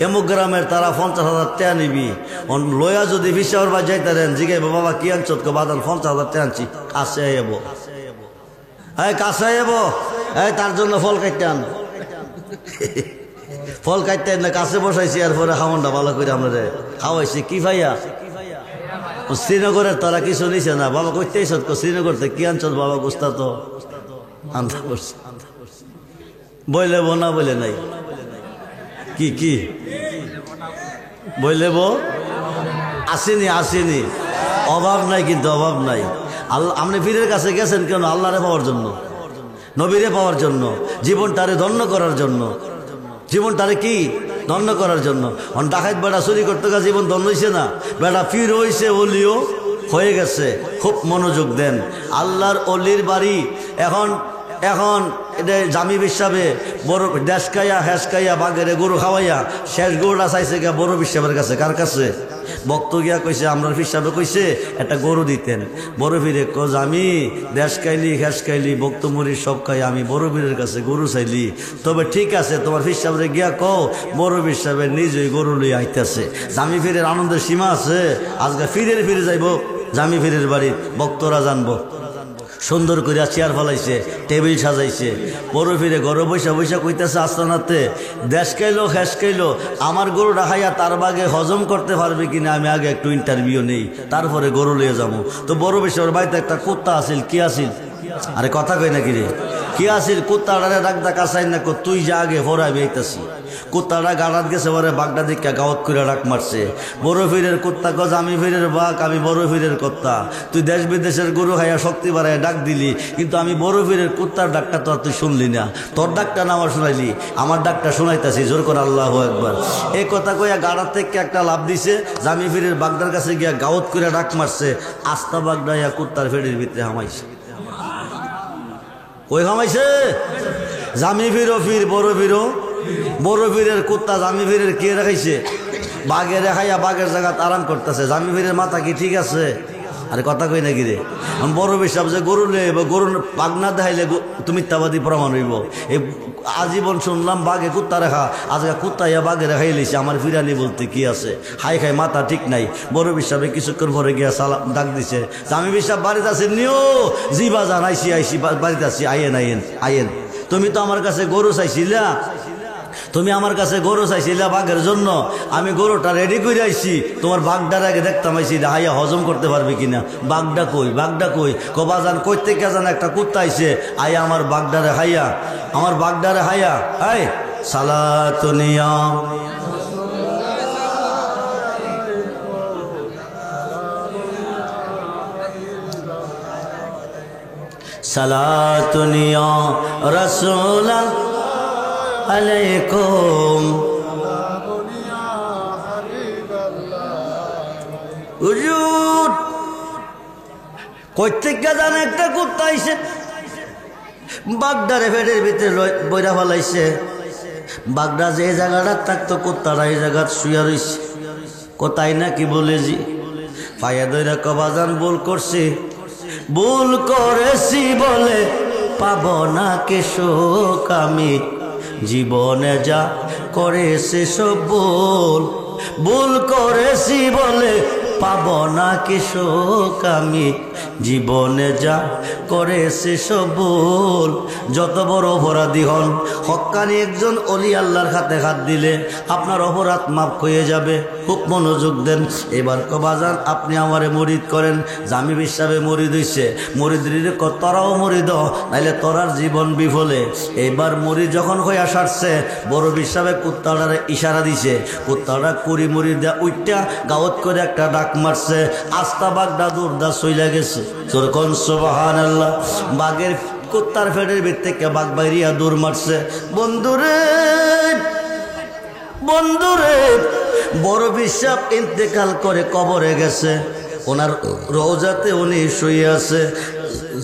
S1: এমুক গ্রামের তারা 50,000 টাকা নিবি। লয়া যদি ফিসাবের বাই যাইতারেন জিগাইব বাবা কি আনছত ক বাদান 50,000 টাকা আনছি, কাছে আইব, এই কাছে আইব, এই তার জন্য ফল কাটতে আন, ফল কাটতে না কাছে বসাইছি, আর পরে খাওয়ানটা ভালো করে আমরা খাওয়াইছি কি ভাইয়া। শ্রীনগরের তারা কিছু নিছে না, বাবা কইতেই সৎ শ্রীনগর থেকে কি আনছ বাবা, গুস্তা তো আনতে করছে, বইলে বো না বলে নাই কি কি বইলে বো আসেনি, আসেনি, অভাব নাই, কিন্তু অভাব নাই। আল্লাহ আপনি পীরের কাছে গেছেন কেন? আল্লাহরে পাওয়ার জন্য, নবীরে পাওয়ার জন্য, জীবনটারে ধন্য করার জন্য, জীবনটারে কি ধন্য করার জন্য। ডাকাত বেড়া চুরি করতে গা জীবন ধন্য হয়েছে না, বেড়া পীর হয়েছে, অলিও হয়ে গেছে। খুব মনোযোগ দেন। আল্লাহর অলির বাড়ি এখন এখন এটা জামি বিশ্বাবে বড় দেশ খাইয়া হেস খাইয়া বাগেরে গরু খাওয়াইয়া শেষ গরুটা চাইছে গিয়া বড় বিশ্বাবের কাছে। কার কাছে? বক্ত গিয়া কইছে আমরা হিসাবে কইছে একটা গরু দিতেন। বড় ফিরে ক জামি দেশ খাইলি হেস খাইলি বক্ত মুড়ি সব খাই, আমি বড় বীরের কাছে গরু চাইলি। তবে ঠিক আছে তোমার হিসাবে গিয়া কও বড় হিসাবে নিজেই গরু লই আইতেছে। জামি ফিরের আনন্দের সীমা আছে। আজকে ফিরে যাইব জামি ফিরের বাড়ি, বক্তরা জানবো। সুন্দর করে চেয়ার ফলাইছে, টেবিল সাজাইছে, বড় ফিরে ঘরে বৈশা বৈশা কইতেছে আস্তানাতে দেশ খাইলো হেস খাইলো, আমার গরুটা খাইয়া তার বাগে হজম করতে পারবে কিনা আমি আগে একটু ইন্টারভিউ নেই, তারপরে গরু লিয়ে যাবো। তো বড় বেশার বাড়িতে একটা কুত্তা আসিল। কি আসিল? আরে কথা কই নাকি রে? কি আসিল? কুত্তাটারে ডাকদা কাছাই না, তুই যা আগে ফরাইবে এইতাছি। কুত্তাটা গাড়াত গেছে, পরে বাঘটা দিকা গাওয়াত করে ডাক মারছে। বড় ফিরের কুত্তা গজ আমি ফিরের বাঘ, আমি বড় ফিরের কুত্তা। তুই দেশ বিদেশের গরু খাইয়া শক্তি বাড়ায় ডাক দিলি, কিন্তু আমি বড় ফিরের কুত্তার ডাকটা তো আর তুই শুনলি না। তোর ডাকটা না আমার শোনাইলি, আমার ডাকটা শোনাইতাছি। জোর করে আল্লাহু আকবার। এই কথা কইয়া গাড়ার থেকে একটা লাভ দিছে, জামি ফিরের বাগদার কাছে গিয়া গাওয়াত করে ডাক মারছে। আস্তা বাগদা ইয়া কুত্তার ফেডির ভিতরে হামাইছে। কই হামাইছে? জামি ফিরো ফির, বড় ফিরো বড় ফিরের কুত্তা জামি ফিরের কে রেখাইছে? বাঘে রেখাইয়া বাঘের জায়গাত আরাম করতেছে। জামি ফিরের মাথা কি ঠিক আছে? আরে কথা কই নাকি রে? বড় বিশ্বাব যে গরু লে গরু পাগনা দেখাইলে তুমি মিথ্যাবাদী প্রমাণ হইব। এই আজীবন শুনলাম বাঘে কুত্তা রেখা, আজকে কুত্তা ইয়া বাঘে রেখাই লিছে। আমার ফিরানি বলতে কি আছে? হাই খাই মাথা ঠিক নাই। বড় বিশ্বাবে কিছুক্ষণ পরে গিয়া সালাম ডাক দিছে, জামি বিশ্বাব বাড়িতে আছেন নিও? জি বাজান আইসি আইসি বাড়িতে আছি, আইয়েন আইয়েন আইয়েন। তুমি তো আমার কাছে গরু চাইছিলা, তুমি আমার কাছে গরু চাইছিলা বাঘের জন্য। আমি গরুটা রেডি করে আইছি, তোমার বাঘটার আগে দেখতাম আইছি হাইয়া হজম করতে পারবে কিনা। বাঘটা কই? বাঘটা কই? কবাজান কই থেকে জান একটা কুত্তা আইছে, আইয়া আমার বাঘটারে হাইয়া, আমার বাঘটারে হাইয়া আই সালাতুনিয়া সালাতুনিয়া রাসূলাল্লাহ আলাইকুম। হুজুর কইতেকা জানে একটা কুত্তা আইছে, বাগদারে ফেটের ভিতরে বইরা ফেলাইছে। বাগদা যে জায়গাটা থাকতো কুত্তারা এই জায়গা শুয়া রইছে। কোথায় না কি বলে জি পায়া দইরা কবাজান ভুল করছি, ভুল করেছি বলে পাব না কে শোক আমি, জীবনে যা করেছে সব ভুল, ভুল করেছি বলে পাব না কি সুখ আমি জীবনে যা করেছে সব ভুল। যত বড় অপরাধী হন, হক্কানি একজন অলি আল্লাহর হাতে হাত দিলে আপনার অপরাধ মাফ হয়ে যাবে। খুব মনোযোগ দেন। এবার কবাজান আপনি আমারে মুরিদ করেন, জামি বিশ্বাবে মুরিদ হইছে, মুরিদের তোরাও মুরিদ, নাইলে তোরার জীবন বিফলে। এবার মুরিদ যখন হইয়া সারছে, বড় বিশ্বাবে কুত্তাটারে ইশারা দিছে, কুত্তাটা কুড়ি মুড়ি দেয়া উইটা গাওত করে একটা ডাক মারছে, আস্তা বাগদা দৌড়দা চইলা গেছে। কোন সুবহানাল্লাহ। বাঘের কুত্তার ফেটের ভিতর থেকে বাঘ বাইরিয়া দৌড় মারছে। বন্ধুরে বন্ধুরে, বড় বিশ্বাব ইন্তেকাল করে কবরে গেছে, ওনার রওজাতে উনি শুয়ে আছে।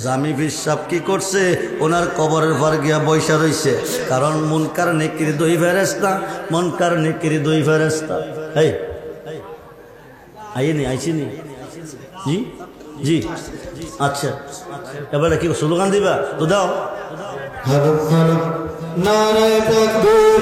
S1: জামি বিশ্বাব কি করছে, ওনার কবরের পর গিয়া বৈশা রইছে। কারণ মুনকার নেকির দুই ফেরেশতা, মুনকার নেকির দুই ফেরেশতা। এই আইনি আইছিনি? জি জি, আচ্ছা এবারে কি স্লোগান দিবা তো দাও।
S2: নারায়ে তাকবীর।